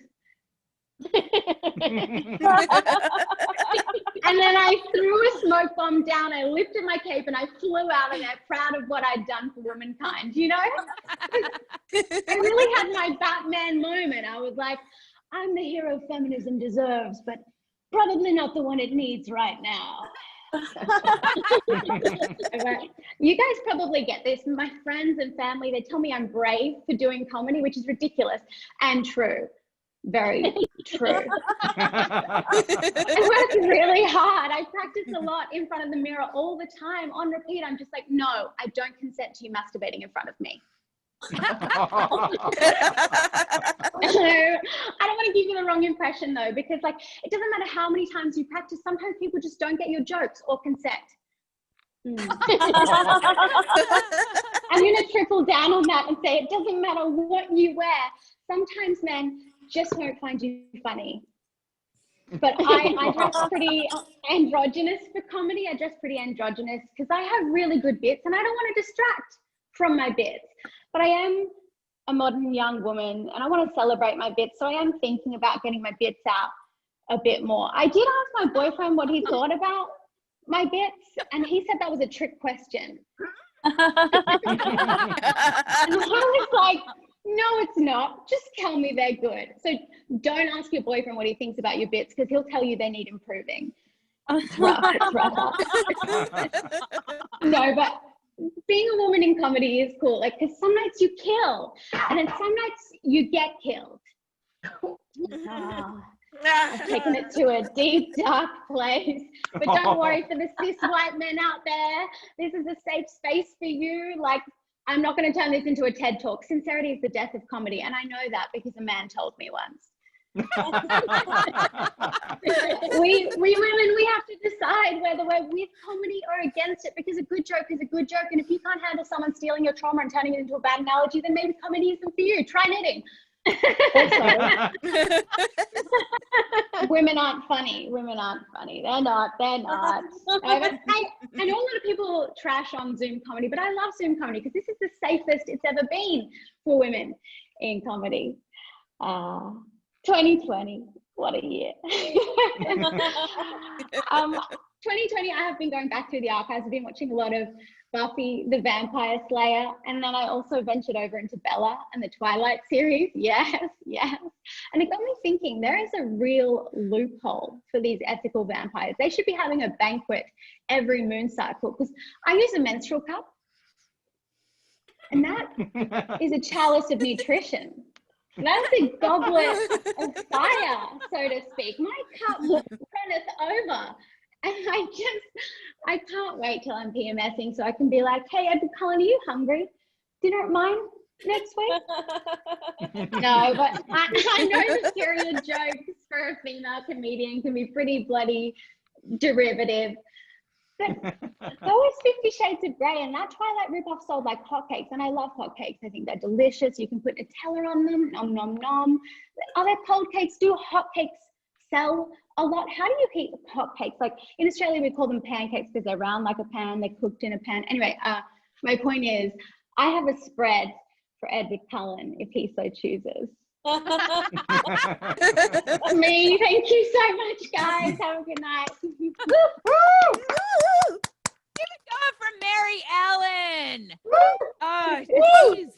Speaker 4: And then I threw a smoke bomb down, I lifted my cape and I flew out of there proud of what I'd done for womankind, you know? I really had my Batman moment. I was like, I'm the hero feminism deserves, but probably not the one it needs right now. You guys probably get this. My friends and family, they tell me I'm brave for doing comedy, which is ridiculous and true. Very true. I work really hard. I practice a lot in front of the mirror all the time on repeat. I'm just like, no, I don't consent to you masturbating in front of me. I don't want to give you the wrong impression though, because like it doesn't matter how many times you practice, sometimes people just don't get your jokes or consent. I'm going to triple down on that and say it doesn't matter what you wear. Sometimes men just won't find you funny. But I dress pretty androgynous for comedy. I dress pretty androgynous because I have really good bits and I don't want to distract from my bits. But I am a modern young woman and I want to celebrate my bits. So I am thinking about getting my bits out a bit more. I did ask my boyfriend what he thought about my bits? And he said that was a trick question. And I was like, no, it's not. Just tell me they're good. So don't ask your boyfriend what he thinks about your bits, because he'll tell you they need improving. It's rough. It's rough. No, but being a woman in comedy is cool. Like, because some nights you kill, and then some nights you get killed. I've taken it to a deep, dark place. But don't worry, for the cis white men out there, this is a safe space for you. Like, I'm not going to turn this into a TED Talk. Sincerity is the death of comedy. And I know that because a man told me once. we women, we have to decide whether we're with comedy or against it, because a good joke is a good joke. And if you can't handle someone stealing your trauma and turning it into a bad analogy, then maybe comedy isn't for you. Try knitting. Women aren't funny. Women aren't funny. They're not. I know a lot of people trash on Zoom comedy, but I love Zoom comedy because this is the safest it's ever been for women in comedy. 2020, what a year. 2020, I have been going back through the archives. I've been watching a lot of Buffy the Vampire Slayer, and then I also ventured over into Bella and the Twilight series. Yes. And it got me thinking, there is a real loophole for these ethical vampires. They should be having a banquet every moon cycle, because I use a menstrual cup, and that is a chalice of nutrition. That's a goblet of fire, so to speak. My cup runneth over. And I can't wait till I'm PMSing so I can be like, hey, Edward Cullen, are you hungry? Dinner at mine next week? No, but I know the period jokes for a female comedian can be pretty bloody derivative. But there was 50 Shades of Grey, and that Twilight ripoff sold like hotcakes, and I love hotcakes. I think they're delicious. You can put Nutella on them, nom, nom, nom. Are there cold cakes? Do hotcakes sell a lot? How do you heat hotcakes? Like in Australia, we call them pancakes because they're round like a pan, they're cooked in a pan. Anyway, my point is, I have a spread for Edward Cullen if he so chooses. Me, thank you so much, guys. Have a good night.
Speaker 1: Keep it going for Maryellen. Oh, jeez.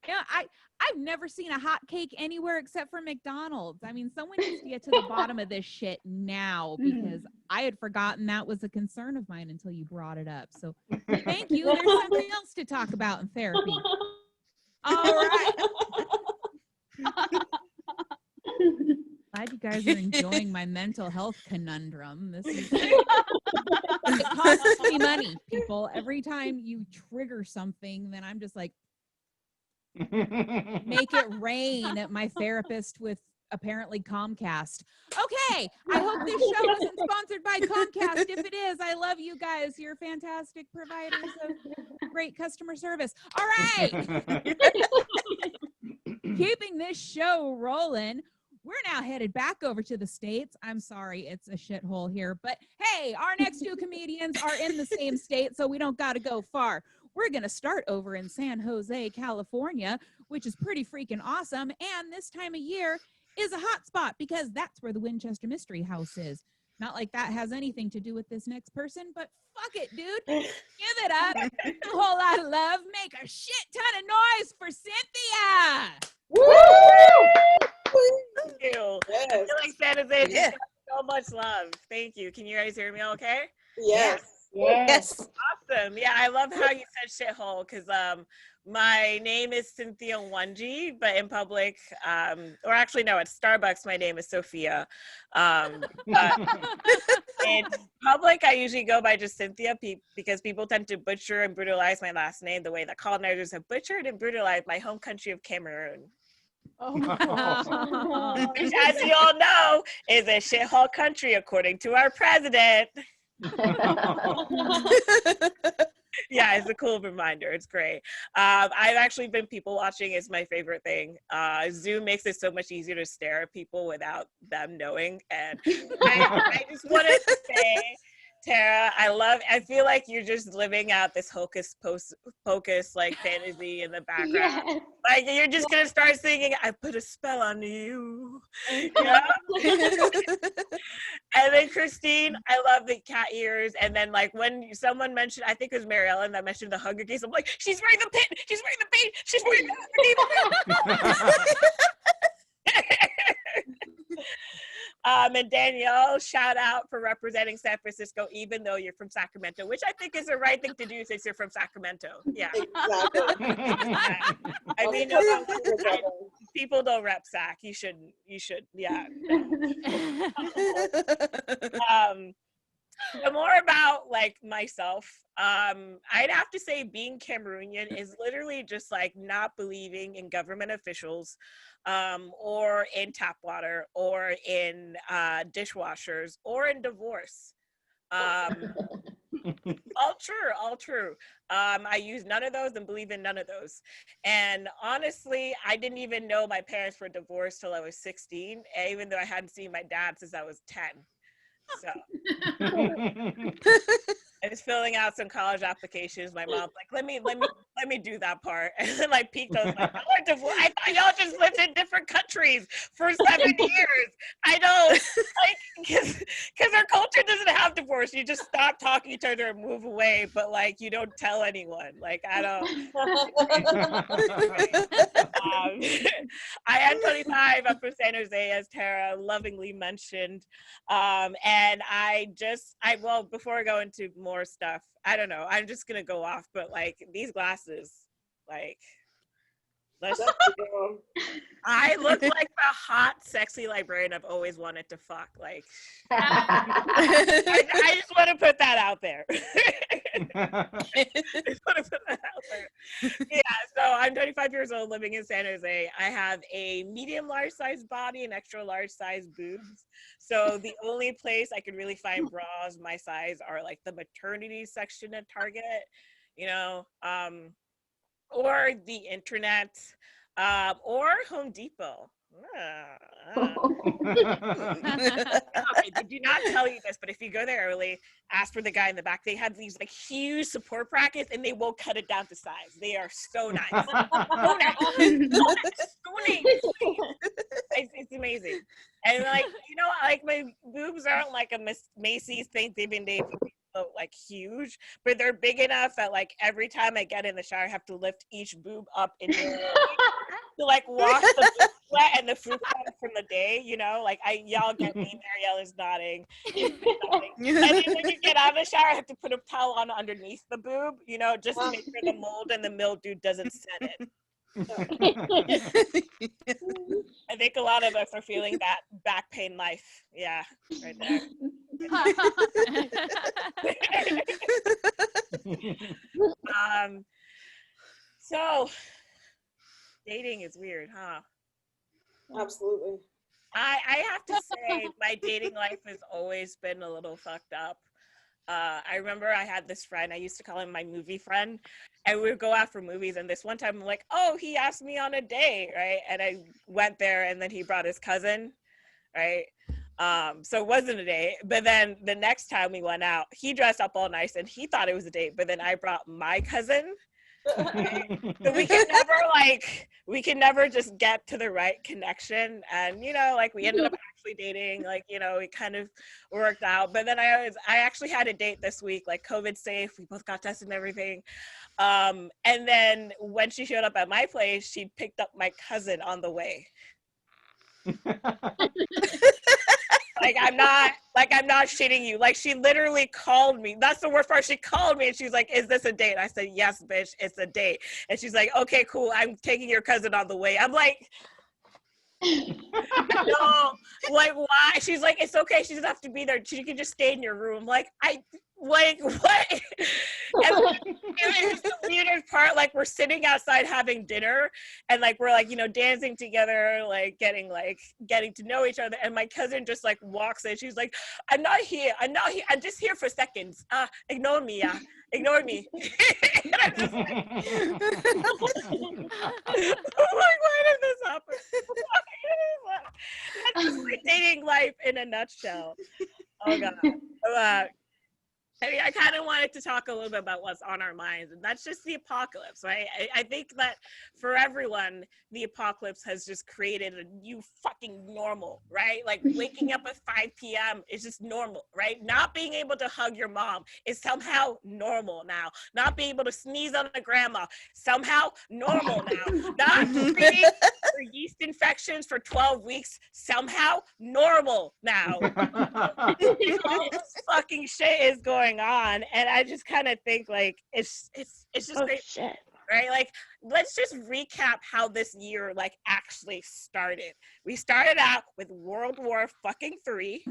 Speaker 1: You know, I've never seen a hot cake anywhere except for McDonald's. I mean, someone needs to get to the bottom of this shit now, because I had forgotten that was a concern of mine until you brought it up. So thank you. There's something else to talk about in therapy. All right. Glad you guys are enjoying my mental health conundrum. This is it costs me money, people. Every time you trigger something, then I'm just like, make it rain at my therapist with apparently Comcast. Okay, I hope this show isn't sponsored by Comcast. If it is, I love you guys. You're fantastic providers of great customer service. All right. Keeping this show rolling, we're now headed back over to the States. I'm sorry, it's a shithole here, but hey, our next two comedians are in the same state, so we don't got to go far. We're going to start over in San Jose, California, which is pretty freaking awesome. And this time of year is a hot spot because that's where the Winchester Mystery House is. Not like that has anything to do with this next person, but fuck it, dude. Give it up. A whole lot of love. Make a shit ton of noise for Cynthia.
Speaker 6: Woo! Thank you.
Speaker 2: Yes.
Speaker 6: I feel like San Jose just
Speaker 2: Yeah.
Speaker 6: got so much love. Thank you. Can you guys hear me okay?
Speaker 2: Yes.
Speaker 6: Awesome. Yeah, I love how you said shithole, because my name is Cynthia Wanji, but in public, or actually no, at Starbucks, my name is Sophia. But in public, I usually go by just Cynthia because people tend to butcher and brutalize my last name the way that colonizers have butchered and brutalized my home country of Cameroon.
Speaker 1: Oh my God.
Speaker 6: Which, as you all know, is a shithole country according to our president. Yeah, it's a cool reminder. It's great. I've actually been people watching is my favorite thing. Zoom makes it so much easier to stare at people without them knowing. And I just wanted to say, Tara, I feel like you're just living out this hocus pocus like fantasy in the background.
Speaker 4: Yes.
Speaker 6: Like you're just gonna start singing, I put a spell on you. You know? And then Kristine, I love the cat ears. And then like when someone mentioned, I think it was Maryellen that mentioned the Hunger Games, I'm like, she's wearing the pin, she's wearing the pin, she's wearing the and Danielle, shout out for representing San Francisco, even though you're from Sacramento, which I think is the right thing to do since you're from Sacramento. Yeah.
Speaker 7: Exactly.
Speaker 6: I mean, people don't rep Sac. You should, yeah. But more about like myself, I'd have to say being Cameroonian is literally just like not believing in government officials, or in tap water, or in dishwashers, or in divorce. All true. I use none of those and believe in none of those. And honestly, I didn't even know my parents were divorced till I was 16, even though I hadn't seen my dad since I was 10. So I was filling out some college applications. My mom's like, let me do that part. And then like peeked, I was like, I thought y'all just lived in different countries for 7 years. I know, like, because our culture doesn't have divorce. You just stop talking to each other and move away, but like you don't tell anyone. Like I don't. I am 25. I'm from San Jose, as Tara lovingly mentioned. And well, before I go into more stuff, I don't know, I'm just gonna go off, but like these glasses, like, I look like the hot, sexy librarian I've always wanted to fuck. Like, I just want to put that out there. Yeah, so I'm 25 years old, living in San Jose. I have a medium large size body and extra large size boobs. So the only place I could really find bras my size are like the maternity section at Target, you know, or the internet, or Home Depot. Okay, they do not tell you this, but if you go there early, ask for the guy in the back. They have these like huge support brackets, and they will cut it down to size. They are so nice. So nice. It's amazing. And like, you know, like my boobs aren't like a Macy's Thanksgiving Day like huge, but they're big enough that like every time I get in the shower, I have to lift each boob up into to like wash the sweat and the food from the day, you know, like y'all get me. Maryelle is nodding. And then when you get out of the shower, I have to put a towel on underneath the boob, you know, just to make sure the mold and the mildew doesn't set in. I think a lot of us are feeling that back pain life. Yeah, right there. So dating is weird, huh?
Speaker 7: Absolutely.
Speaker 6: I have to say my dating life has always been a little fucked up. I remember I had this friend, I used to call him my movie friend, and we would go out for movies, and this one time I'm like, oh, he asked me on a date, right? And I went there, and then he brought his cousin, right? So it wasn't a date, but then the next time we went out, he dressed up all nice, and he thought it was a date, but then I brought my cousin. So we can never just get to the right connection, and you know, like we ended up actually dating, like, you know, it kind of worked out. But then I actually had a date this week, like COVID safe, we both got tested and everything, and then when she showed up at my place, she picked up my cousin on the way. I'm not shitting you. Like, she literally called me. That's the worst part. She called me and she was like, is this a date? I said, yes, bitch, it's a date. And she's like, okay, cool. I'm taking your cousin on the way. I'm like, no, like, why? She's like, it's okay. She doesn't have to be there. She can just stay in your room. Like, what? And like, it was the weirdest part. Like, we're sitting outside having dinner, and like we're like, you know, dancing together, like getting to know each other. And my cousin just like walks in. She's like, I'm not here. I'm just here for seconds. Ignore me, yeah. Ignore me. And I'm just like, I'm like, why did this happen? That's just my dating life in a nutshell. Oh god. I mean, I kind of wanted to talk a little bit about what's on our minds, and that's just the apocalypse, right? I think that for everyone, the apocalypse has just created a new fucking normal, right? Like waking up at 5 p.m. is just normal, right? Not being able to hug your mom is somehow normal now. Not being able to sneeze on a grandma, somehow normal now. Not treating for yeast infections for 12 weeks, somehow normal now. All this fucking shit is going on, and I just kind of think like it's just great,
Speaker 4: shit.
Speaker 6: right? Like, let's just recap how this year like actually started. We started out with World War fucking III,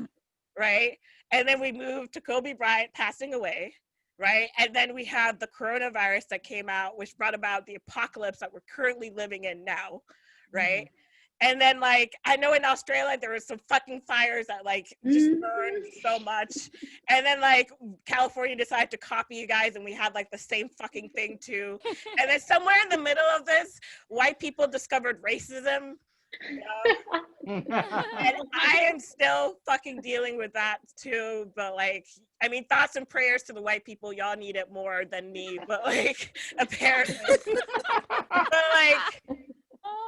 Speaker 6: right? And then we moved to Kobe Bryant passing away, right? And then we have the coronavirus that came out, which brought about the apocalypse that we're currently living in now, right? Mm-hmm. And then, like, I know in Australia, there was some fucking fires that, like, just burned so much. And then, like, California decided to copy you guys, and we had, like, the same fucking thing, too. And then somewhere in the middle of this, white people discovered racism. You know? And I am still fucking dealing with that, too. But, like, I mean, thoughts and prayers to the white people. Y'all need it more than me. But, like, apparently. But, like...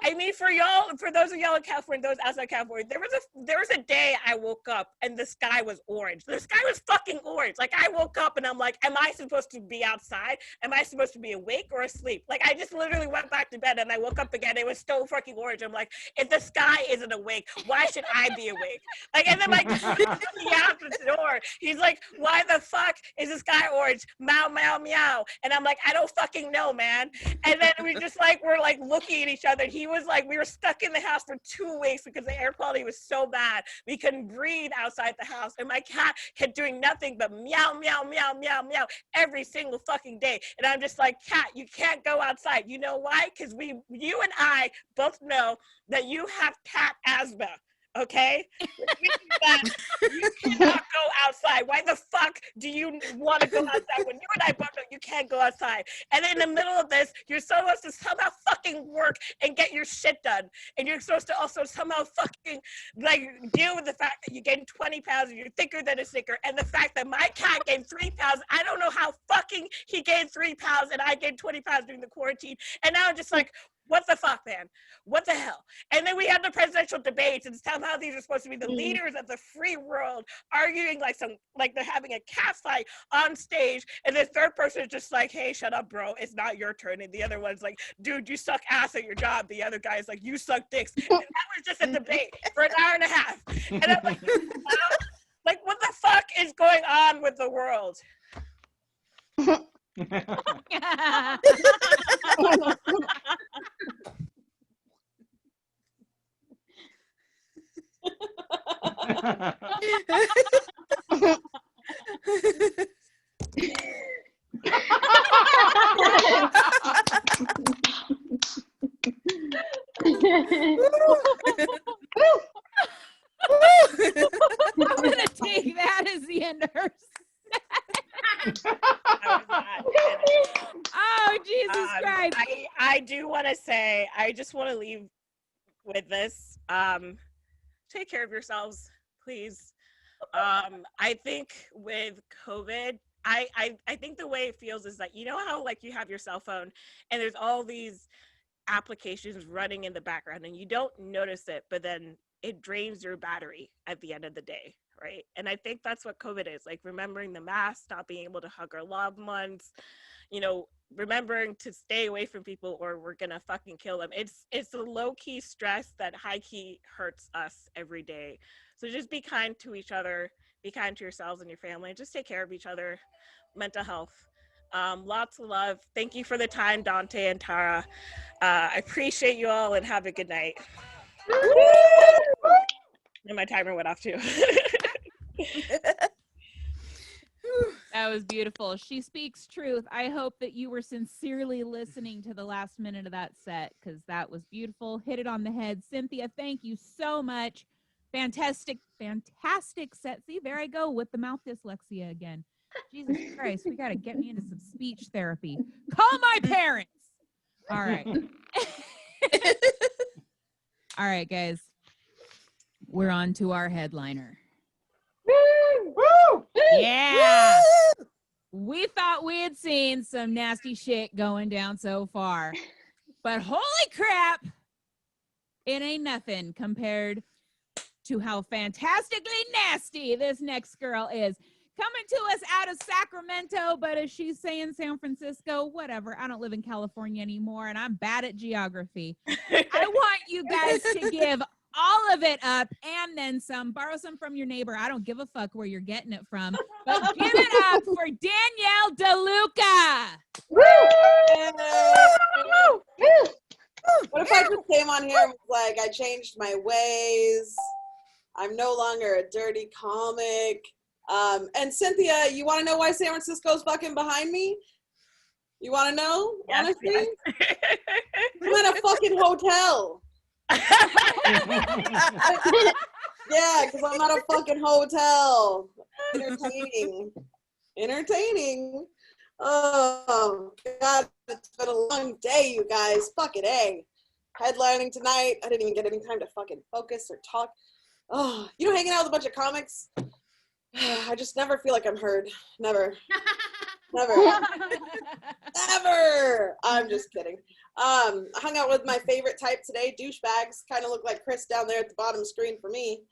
Speaker 6: I mean, for y'all, for those of y'all in California, those outside California, there was a day I woke up and the sky was orange. The sky was fucking orange. Like, I woke up and I'm like, am I supposed to be outside? Am I supposed to be awake or asleep? Like, I just literally went back to bed and I woke up again. It was still fucking orange. I'm like, if the sky isn't awake, why should I be awake? Like, and then my kid yapped at the door. He's like, why the fuck is the sky orange? Meow, meow, meow. And I'm like, I don't fucking know, man. And then we just like, we're like looking at each other. He was like, we were stuck in the house for 2 weeks because the air quality was so bad. We couldn't breathe outside the house. And my cat kept doing nothing but meow, meow, meow, meow, meow every single fucking day. And I'm just like, cat, you can't go outside. You know why? Because you and I both know that you have cat asthma. Okay? That you cannot go outside. Why the fuck do you want to go outside when you and I both know you can't go outside? And in the middle of this, you're supposed to somehow fucking work and get your shit done. And you're supposed to also somehow fucking like deal with the fact that you gained 20 pounds and you're thicker than a snicker. And the fact that my cat gained 3 pounds. I don't know how fucking he gained 3 pounds and I gained 20 pounds during the quarantine. And now I'm just like, what the fuck, man? What the hell? And then we had the presidential debates, and somehow these are supposed to be the leaders of the free world arguing like they're having a cat fight on stage, and the third person is just like, hey, shut up, bro. It's not your turn. And the other one's like, dude, you suck ass at your job. The other guy's like, you suck dicks. And that was just a debate for an hour and a half. And I'm like, like, what the fuck is going on with the world?
Speaker 1: I'm gonna take that as the end of her. Oh, Jesus Christ.
Speaker 6: I do want to say, I just want to leave with this. Take care of yourselves, please. I think with COVID, I think the way it feels is that, you know how like you have your cell phone and there's all these applications running in the background and you don't notice it, but then it drains your battery at the end of the day, right? And I think that's what COVID is, like remembering the mask, not being able to hug our loved ones, you know, remembering to stay away from people or we're gonna fucking kill them. It's a low-key stress that high-key hurts us every day. So just be kind to each other, be kind to yourselves and your family, just take care of each other. Mental health. Lots of love. Thank you for the time, Dante and Tara. I appreciate you all and have a good night. And my timer went off too.
Speaker 1: That was beautiful. She speaks truth. I hope that you were sincerely listening to the last minute of that set because that was beautiful. Hit it on the head. Cynthia, thank you so much. Fantastic, fantastic set. See, there I go with the mouth dyslexia again. Jesus Christ, we got to get me into some speech therapy. Call my parents. All right. All right, guys. We're on to our headliner.
Speaker 3: Woo!
Speaker 1: Yeah.
Speaker 2: Woo!
Speaker 1: we thought we had seen some nasty shit going down so far, but holy crap, it ain't nothing compared to how fantastically nasty this next girl is. Coming to us out of Sacramento, but as she's saying San Francisco, whatever. I don't live in California anymore, and I'm bad at geography. I want you guys to give all of it up and then some. Borrow some from your neighbor. I don't give a fuck where you're getting it from, but give it up for Danielle Deluca.
Speaker 7: What if I just came on here and was like, I changed my ways. I'm no longer a dirty comic. And Cynthia, you want to know why San Francisco's fucking behind me? You want to know?
Speaker 6: Yes,
Speaker 7: Honestly?
Speaker 6: yes.
Speaker 7: I'm at a fucking hotel. Yeah, because I'm at a fucking hotel. Entertaining. Oh, God, it's been a long day, you guys. Fucking A. Headlining tonight. I didn't even get any time to fucking focus or talk. Oh, hanging out with a bunch of comics. I just never feel like I'm heard. Never. Never. I'm just kidding. I hung out with my favorite type today, douchebags. Kind of look like Chris down there at the bottom screen for me.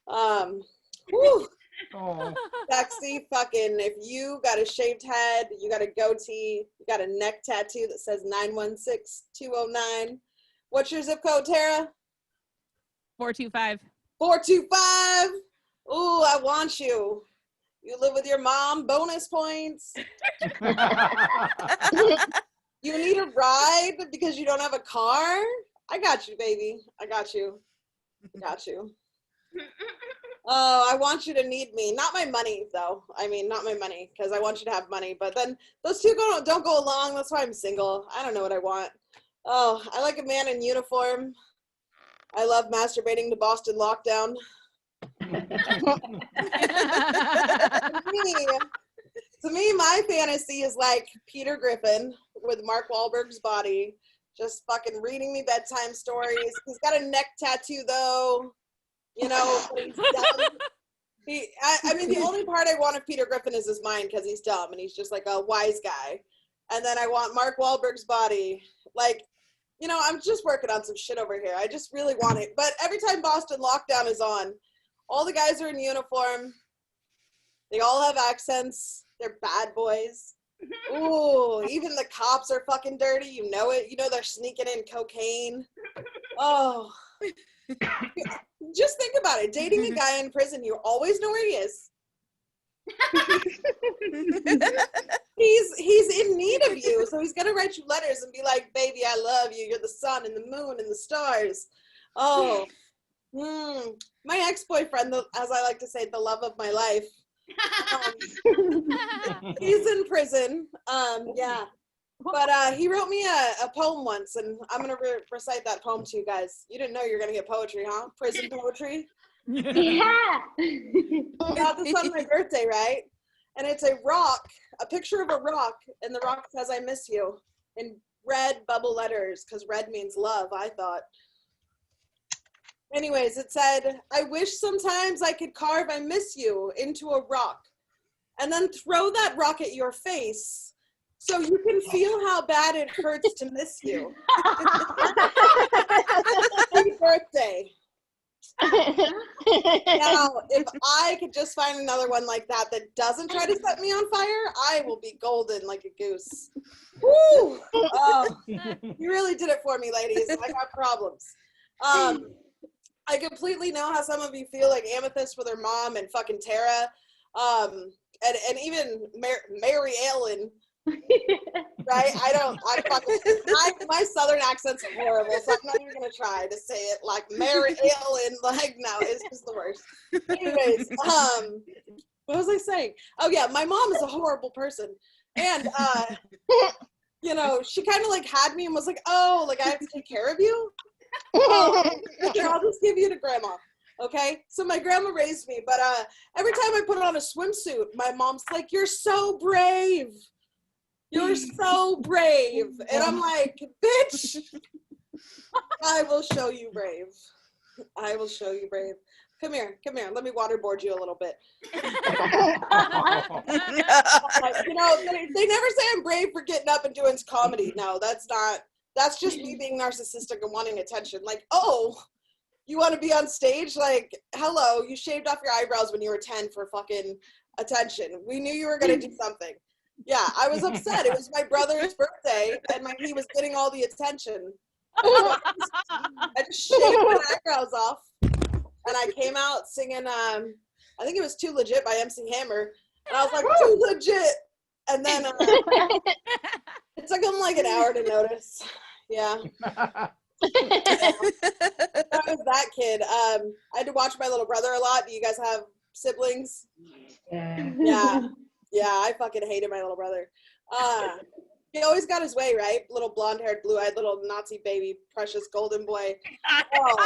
Speaker 7: Whew.
Speaker 8: Oh.
Speaker 7: Sexy fucking, if you got a shaved head, you got a goatee, you got a neck tattoo that says 916209. What's your zip code, Tara?
Speaker 1: 425.
Speaker 7: 425. Ooh, I want you. You live with your mom, bonus points. You need a ride because you don't have a car? I got you, baby. I got you. Oh, I want you to need me. Not my money, though. I mean, not my money, because I want you to have money. But then those two don't go along. That's why I'm single. I don't know what I want. Oh, I like a man in uniform. I love masturbating to Boston lockdown. To me, my fantasy is like Peter Griffin with Mark Wahlberg's body, just fucking reading me bedtime stories. He's got a neck tattoo, though. But he's dumb. I mean, the only part I want of Peter Griffin is his mind, because he's dumb and he's just like a wise guy. And then I want Mark Wahlberg's body. Like, I'm just working on some shit over here. I just really want it. But every time Boston lockdown is on, all the guys are in uniform. They all have accents. They're bad boys. Ooh, even the cops are fucking dirty. You know it. They're sneaking in cocaine. Oh. Just think about it. Dating a guy in prison, you always know where he is. He's in need of you, so he's gonna write you letters and be like, "Baby, I love you. You're the sun and the moon and the stars." Oh, my ex-boyfriend, as I like to say, the love of my life. He's in prison. Yeah. But he wrote me a poem once, and I'm going to recite that poem to you guys. You didn't know you were going to get poetry, huh? Prison poetry?
Speaker 3: Yeah.
Speaker 7: Got this on my birthday, right? And it's a picture of a rock, and the rock says, "I miss you," in red bubble letters, because red means love, I thought. Anyways, it said, "I wish sometimes I could carve 'I miss you' into a rock, and then throw that rock at your face, so you can feel how bad it hurts to miss you." Happy birthday. Now, if I could just find another one like that doesn't try to set me on fire, I will be golden like a goose. Woo! Oh, you really did it for me, ladies. I got problems. I completely know how some of you feel like Amethyst with her mom and fucking Tara, and even Maryellen. Right? My southern accent's horrible, so I'm not even gonna try to say it like Maryellen. Like, no, it's just the worst. Anyways, what was I saying? Oh yeah, my mom is a horrible person, and she kind of like had me and was like, "Oh, like I have to take care of you." Here, I'll just give you to grandma. Okay, so my grandma raised me, but every time I put on a swimsuit, my mom's like, "You're so brave. You're so brave." And I'm like, "Bitch, I will show you brave. I will show you brave." Come here. Let me waterboard you a little bit. They never say I'm brave for getting up and doing comedy. No, that's just me being narcissistic and wanting attention. Like, oh, you want to be on stage? Like, hello, you shaved off your eyebrows when you were 10 for fucking attention. We knew you were going to do something. Yeah, I was upset. It was my brother's birthday, and he was getting all the attention. I just shaved my eyebrows off, and I came out singing, I think it was Too Legit by MC Hammer, and I was like, too legit! And then it took him like an hour to notice. Yeah. That was that kid. I had to watch my little brother a lot. Do you guys have siblings? Yeah. Yeah, I fucking hated my little brother. He always got his way, right? Little blonde-haired, blue-eyed, little Nazi baby, precious golden boy. Oh,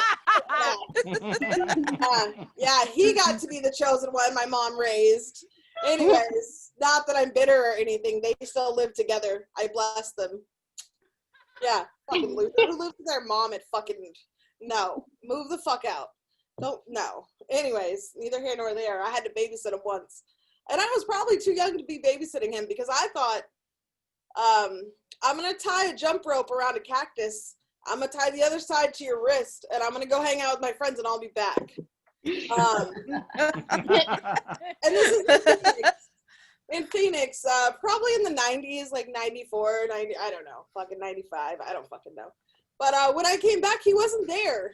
Speaker 7: yeah, he got to be the chosen one my mom raised. Anyways, not that I'm bitter or anything. They still live together. I bless them. Yeah, fucking loser. Who lives with their mom at fucking... No, move the fuck out. Don't, no. Anyways, neither here nor there. I had to babysit him once. And I was probably too young to be babysitting him because I thought, I'm going to tie a jump rope around a cactus. I'm going to tie the other side to your wrist, and I'm going to go hang out with my friends, and I'll be back. And this is in Phoenix, probably in the 90s, like 94, 90, I don't know, fucking 95. I don't fucking know. But when I came back, he wasn't there.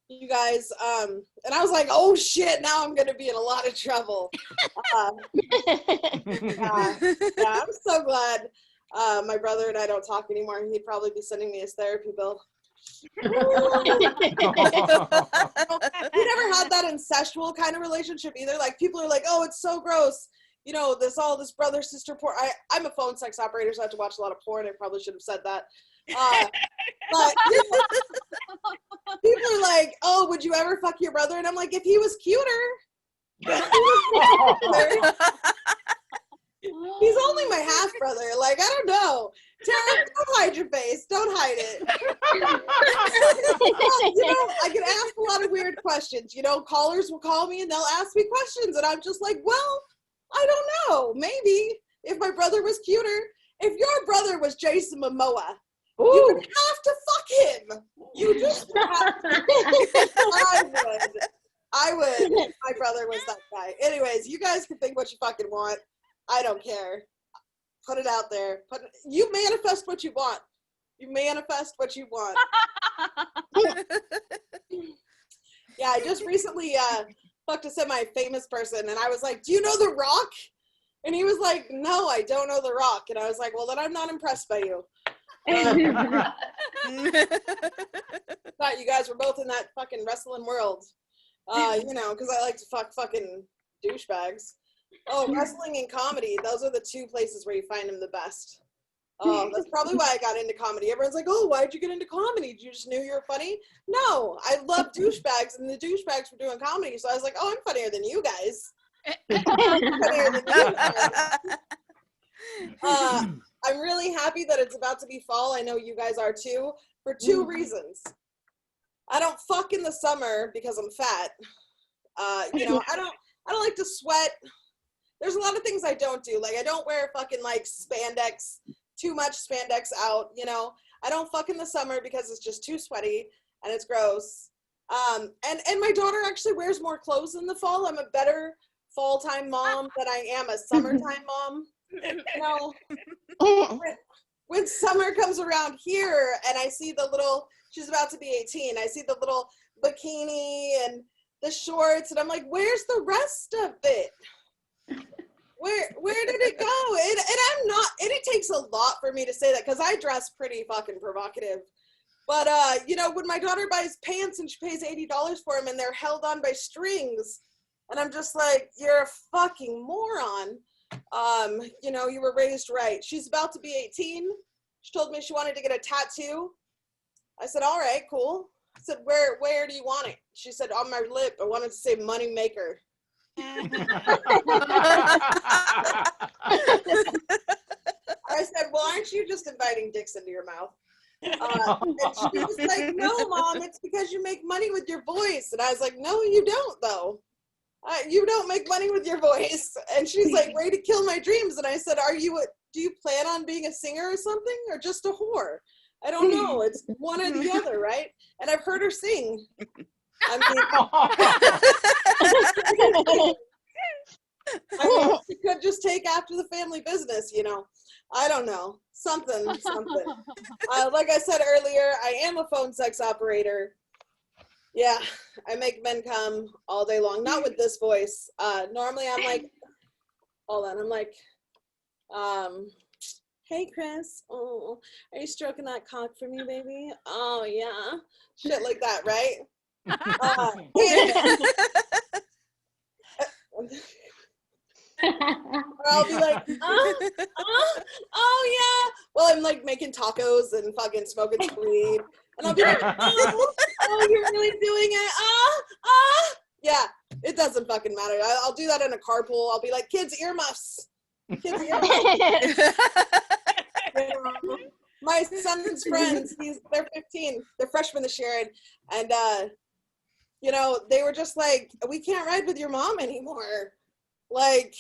Speaker 7: You guys, and I was like, oh shit, now I'm gonna be in a lot of trouble. Yeah, I'm so glad my brother and I don't talk anymore. He'd probably be sending me his therapy bill. We never had that incestual kind of relationship either. Like, people are like, oh, it's so gross, you know, this brother sister porn. I'm a phone sex operator, so I have to watch a lot of porn. I probably should have said that. But you know, people are like, oh, would you ever fuck your brother? And I'm like, if he was cuter. He's only my half brother. Like, I don't know. Tara, don't hide your face. Don't hide it. You know, I can ask a lot of weird questions. You know, callers will call me and they'll ask me questions, and I'm just like, well, I don't know. Maybe if my brother was cuter. If your brother was Jason Momoa, ooh, you would have to fuck him. You just have to. I would. My brother was that guy. Anyways, you guys can think what you fucking want. I don't care. Put it out there. You manifest what you want. You manifest what you want. Yeah, I just recently fucked a semi-famous person, and I was like, do you know The Rock? And he was like, no, I don't know The Rock. And I was like, well, then I'm not impressed by you. Thought you guys were both in that fucking wrestling world. You know, because I like to fuck fucking douchebags. Oh, wrestling and comedy, those are the two places where you find them the best. That's probably why I got into comedy. Everyone's like, oh, why'd you get into comedy? Did you just knew you were funny? No, I love douchebags, and the douchebags were doing comedy, so I was like, oh, I'm funnier than you guys. I'm really happy that it's about to be fall. I know you guys are too, for two reasons. I don't fuck in the summer because I'm fat. You know, I don't like to sweat. There's a lot of things I don't do. Like, I don't wear fucking like spandex, too much spandex out, you know. I don't fuck in the summer because it's just too sweaty and it's gross. And my daughter actually wears more clothes in the fall. I'm a better fall-time mom than I am a summertime mom. You know, when summer comes around here and I see the little, she's about to be 18, I see the little bikini and the shorts, and I'm like, where's the rest of it? Where did it go? And I'm not, and it takes a lot for me to say that because I dress pretty fucking provocative. But, you know, when my daughter buys pants and she pays $80 for them and they're held on by strings, and I'm just like, you're a fucking moron. You know, you were raised right. She's about to be 18. She told me she wanted to get a tattoo. I said, all right, cool. I said, where do you want it? She said, on my lip. I wanted to say money maker. I said, well, aren't you just inviting dicks into your mouth? And she was like, no, Mom, it's because you make money with your voice. And I was like, no, you don't, though. You don't make money with your voice. And she's like, way to kill my dreams. And I said, do you plan on being a singer or something, or just a whore? I don't know. It's one or the other, right? And I've heard her sing. I mean, she could just take after the family business, you know. I don't know. Something. Like I said earlier, I am a phone sex operator. Yeah, I make men come all day long. Not with this voice. Normally I'm like, hold on, I'm like, hey, Chris. Oh, are you stroking that cock for me, baby? Oh, yeah. Shit like that, right? Or I'll be like, oh, yeah. Well, I'm like making tacos and fucking smoking weed. And I'll be like, oh, you're really doing it? Yeah, it doesn't fucking matter. I'll do that in a carpool. I'll be like, kids, earmuffs. Kids, earmuffs. You know, my son's friends, they're 15. They're freshmen this year. And you know, they were just like, we can't ride with your mom anymore. Like,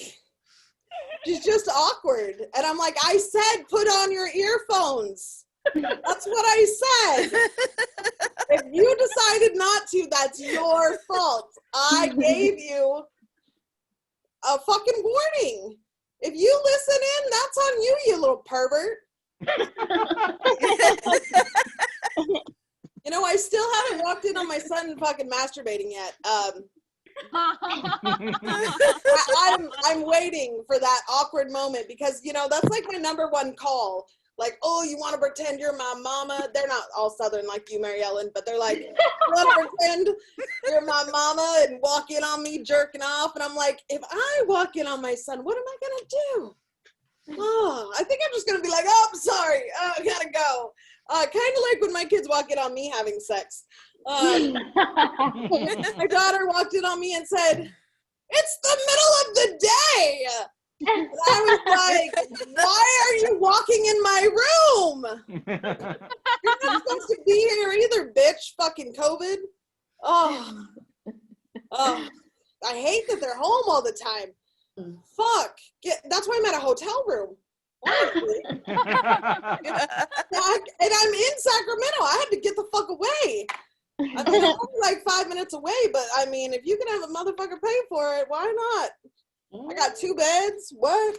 Speaker 7: she's just awkward. And I'm like, I said, put on your earphones. That's what I said. If you decided not to, that's your fault. I gave you a fucking warning. If you listen in, that's on you, you little pervert. You know, I still haven't walked in on my son fucking masturbating yet. I'm waiting for that awkward moment because, you know, that's like my number one call. Like, oh, you want to pretend you're my mama? They're not all Southern like you, Maryellen, but they're like, you want to pretend you're my mama and walk in on me jerking off? And I'm like, if I walk in on my son, what am I going to do? Oh, I think I'm just going to be like, oh, I'm sorry. Oh, I got to go. Kind of like when my kids walk in on me having sex. My daughter walked in on me and said, it's the middle of the day. And I was like, why are you walking in my room? You're not supposed to be here either, bitch. Fucking COVID. Oh, I hate that they're home all the time. Fuck. That's why I'm at a hotel room. Honestly. And I'm in Sacramento. I had to get the fuck away. I mean, I'm only like 5 minutes away, but I mean, if you can have a motherfucker pay for it, why not? I got 2 beds. What?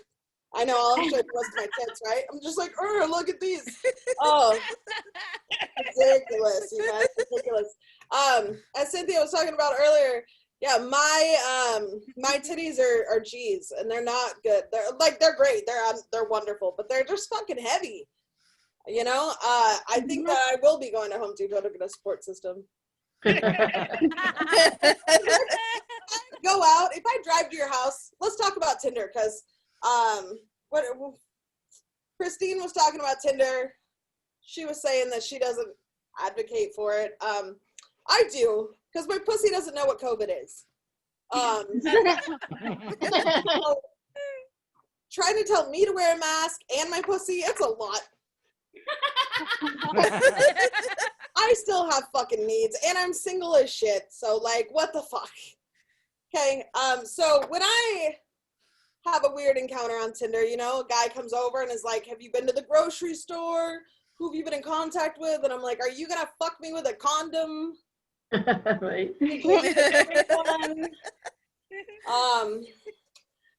Speaker 7: I know. I'll show you the rest of my kids, right? I'm just like, look at these. Oh, ridiculous, you guys. Ridiculous. As Cynthia was talking about earlier, yeah, my titties are G's, and they're not good. They're great. They're wonderful, but they're just fucking heavy. You know, I think that I will be going to Home Depot to get a support system. Go out. If I drive to your house, let's talk about Tinder, because Kristine was talking about Tinder. She was saying that she doesn't advocate for it. I do, because my pussy doesn't know what COVID is. So, trying to tell me to wear a mask and my pussy, it's a lot. I still have fucking needs, and I'm single as shit, so like, what the fuck? Okay, so when I have a weird encounter on Tinder, you know, a guy comes over and is like, have you been to the grocery store? Who have you been in contact with? And I'm like, are you gonna fuck me with a condom?
Speaker 3: Right.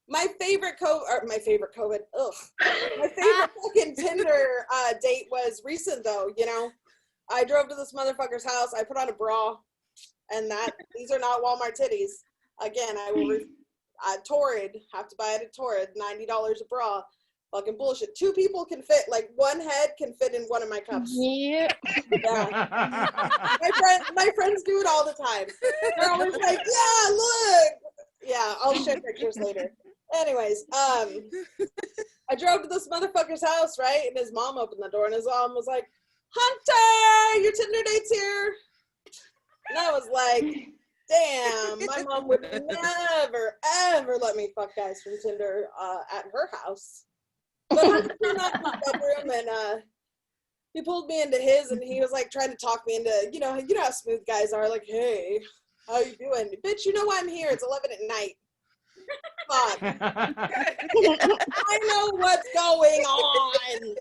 Speaker 7: My favorite fucking Tinder date was recent though, you know. I drove to this motherfucker's house, I put on a bra, and these are not Walmart titties. Again, I will Torrid, have to buy it at Torrid, $90 a bra. Fucking bullshit. 2 people can fit, like one head can fit in one of my cups.
Speaker 4: Yeah.
Speaker 7: My friends do it all the time. They're always like, yeah, look. Yeah, I'll share pictures later. Anyways, I drove to this motherfucker's house, right? And his mom opened the door, and his mom was like, Hunter, your Tinder date's here. And I was like, damn, my mom would never, ever let me fuck guys from Tinder at her house. But Hunter came out in the bedroom, and he pulled me into his, and he was like trying to talk me into, you know how smooth guys are, like, hey, how you doing? Bitch, you know why I'm here. It's 11 at night. Fuck. I know what's going on.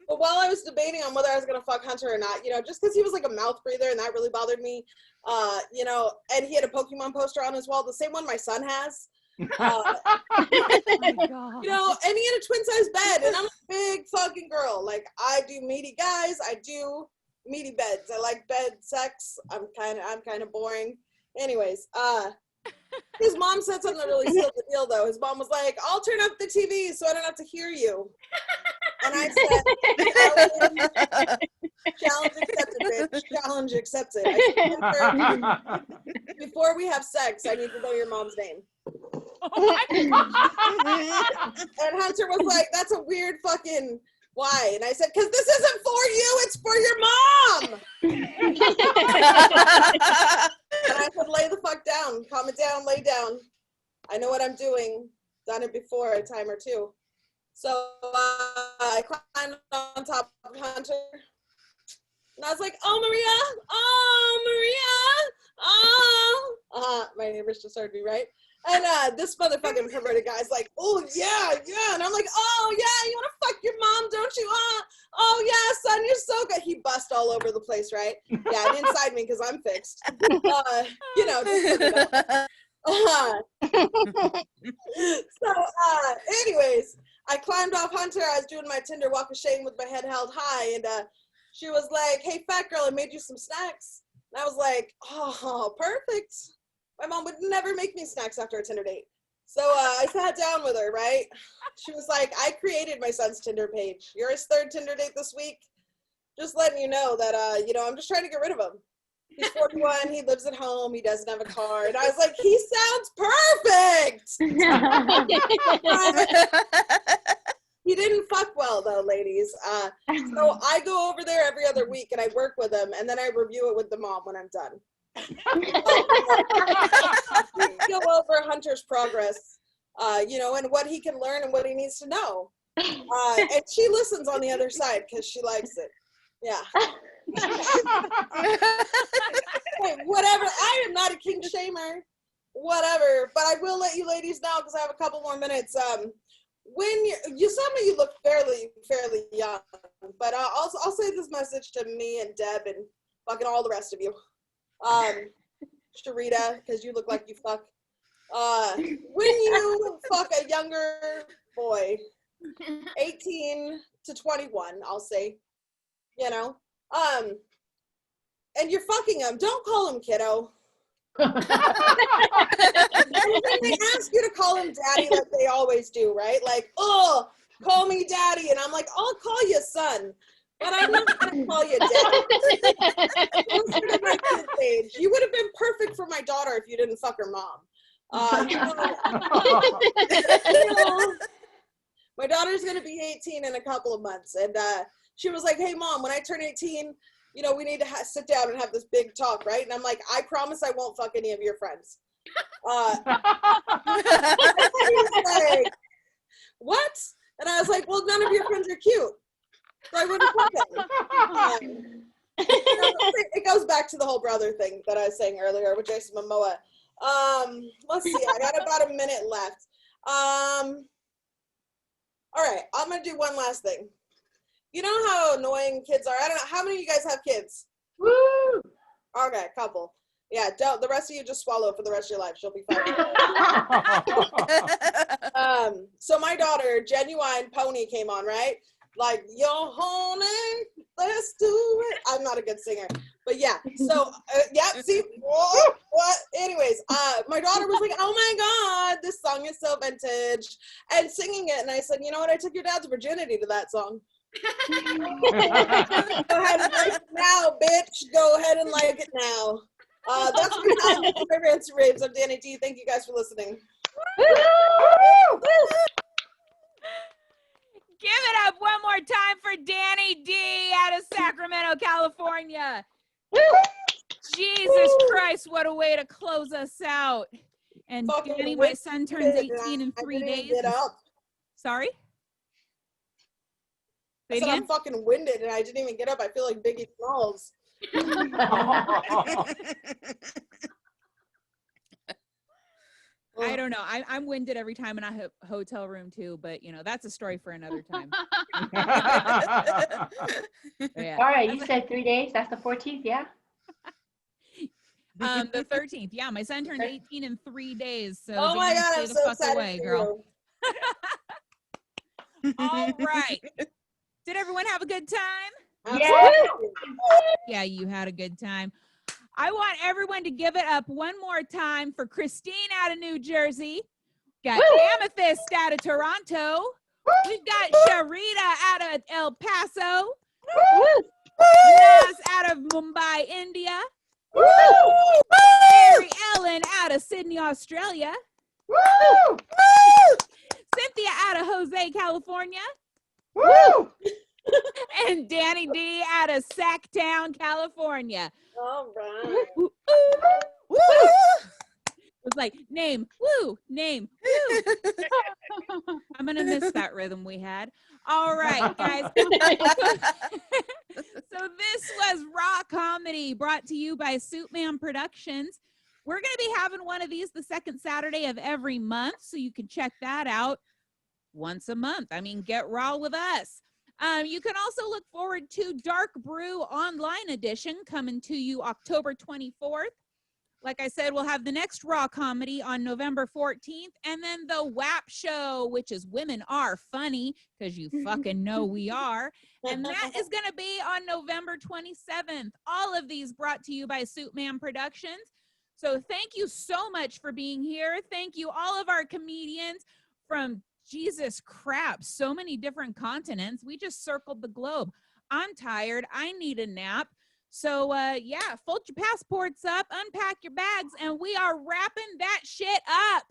Speaker 7: But while I was debating on whether I was gonna fuck Hunter or not, just because he was like a mouth breather and that really bothered me, and he had a Pokemon poster on his wall, the same one my son has.
Speaker 1: Oh my God.
Speaker 7: And he had a twin size bed, and I'm a big fucking girl. Like, I do meaty guys, I do meaty beds. I like bed sex. I'm kind of boring. Anyways, his mom said something that really sealed the deal, though. His mom was like, I'll turn up the TV so I don't have to hear you. And I said, challenge accepted, bitch. Challenge accepted. I said, before we have sex, I need to know your mom's name.
Speaker 1: Oh my God.
Speaker 7: And Hunter was like, that's a weird fucking why? And I said, because this isn't for you, it's for your mom. And I said, lay the fuck down, calm it down, lay down. I know what I'm doing. Done it before a time or two. So I climbed on top of Hunter. And I was like, oh, Maria, my neighbors just heard me, right? And this motherfucking perverted guy's like, oh, yeah. And I'm like, oh, yeah, you want to fuck your mom, don't you? Oh, yeah, son, you're so good. He bust all over the place, right? Yeah, and inside me because I'm fixed. Anyways, I climbed off Hunter. I was doing my Tinder walk of shame with my head held high. And she was like, hey, fat girl, I made you some snacks. And I was like, oh, perfect. My mom would never make me snacks after a Tinder date. So I sat down with her, right? She was like, I created my son's Tinder page. You're his third Tinder date this week. Just letting you know that, I'm just trying to get rid of him. He's 41, he lives at home, he doesn't have a car. And I was like, he sounds perfect! He didn't fuck well, though, ladies. So I go over there every other week, and I work with him, and then I review it with the mom when I'm done. We go over Hunter's progress, and what he can learn and what he needs to know. And she listens on the other side because she likes it. Yeah. Hey, whatever. I am not a king shamer. Whatever. But I will let you ladies know because I have a couple more minutes. When some of you look fairly young, but I'll say this message to me and Deb and fucking all the rest of you. Sha Rita, because you look like you fuck. When you fuck a younger boy, 18 to 21, I'll say, and you're fucking him, don't call him kiddo. When they ask you to call him daddy like they always do, right? Like, oh, call me daddy. And I'm like, I'll call you son. But I'm not going to call you daddy. Closer to my kid's age. You would have been perfect for my daughter if you didn't fuck her mom. My daughter's going to be 18 in a couple of months. And she was like, hey, Mom, when I turn 18, we need to sit down and have this big talk, right? And I'm like, I promise I won't fuck any of your friends. Like, what? And I was like, well, none of your friends are cute. So I wouldn't fuck them. It goes back to the whole brother thing that I was saying earlier with Jason Momoa. Let's see, I got about a minute left. All right, I'm going to do one last thing. You know how annoying kids are? I don't know. How many of you guys have kids?
Speaker 3: Woo!
Speaker 7: Okay, a couple. Yeah, don't. The rest of you just swallow for the rest of your life. She'll be fine. So my daughter, Genuine Pony, came on, right? Like, yo, honey, let's do it. I'm not a good singer. But yeah, so, see? What? Anyways, my daughter was like, oh my God, this song is so vintage. And singing it, and I said, you know what? I took your dad's virginity to that song. Go ahead and like it now, bitch. Go ahead and like it now. That's my rants and raves. I'm Danny D. Thank you guys for listening.
Speaker 1: Give it up one more time for Danny D out of Sacramento, California. Jesus Christ, what a way to close us out. And
Speaker 7: Fucking
Speaker 1: Danny, my son turns 18 in 3 days.
Speaker 7: Get up.
Speaker 1: Sorry?
Speaker 7: I
Speaker 1: Say it
Speaker 7: said I'm
Speaker 1: again?
Speaker 7: fucking winded and I didn't even get up. I feel like Biggie Smalls.
Speaker 1: I don't know. I'm winded every time in a hotel room too, but you know, that's a story for another time. Yeah.
Speaker 3: All right, you said 3 days. That's the 14th, yeah?
Speaker 1: The 13th. Yeah, my son turned 18 in 3 days. So
Speaker 7: Oh my God,
Speaker 1: stay
Speaker 7: I'm
Speaker 1: the
Speaker 7: so
Speaker 1: fuck
Speaker 7: excited
Speaker 1: away,
Speaker 7: for
Speaker 1: girl.
Speaker 7: you.
Speaker 1: All right. Did everyone have a good time?
Speaker 3: Yeah.
Speaker 1: Yeah, you had a good time. I want everyone to give it up one more time for Kristine out of New Jersey. Got Amethyst out of Toronto. We've got Sha Rita out of El Paso. Nas out of Mumbai, India. Maryellen out of Sydney, Australia. Cynthia out of Jose, California. And Danny D out of Sacktown, California.
Speaker 7: All right.
Speaker 1: It's like name, woo, name, woo. I'm gonna miss that rhythm we had. All right, guys. So this was Raw Comedy, brought to you by SuitMan Productions. We're gonna be having one of these the second Saturday of every month, so you can check that out once a month. I mean, get raw with us. You can also look forward to Dark Brew Online Edition coming to you October 24th. Like I said, we'll have the next Raw Comedy on November 14th, and then the WAP show, which is Women Are Funny, because you fucking know we are. And that is going to be on November 27th. All of these brought to you by SuitMan Productions. So thank you so much for being here. Thank you, all of our comedians from Jesus crap, so many different continents. We just circled the globe. I'm tired. I need a nap. So, yeah, fold your passports up, unpack your bags, and we are wrapping that shit up.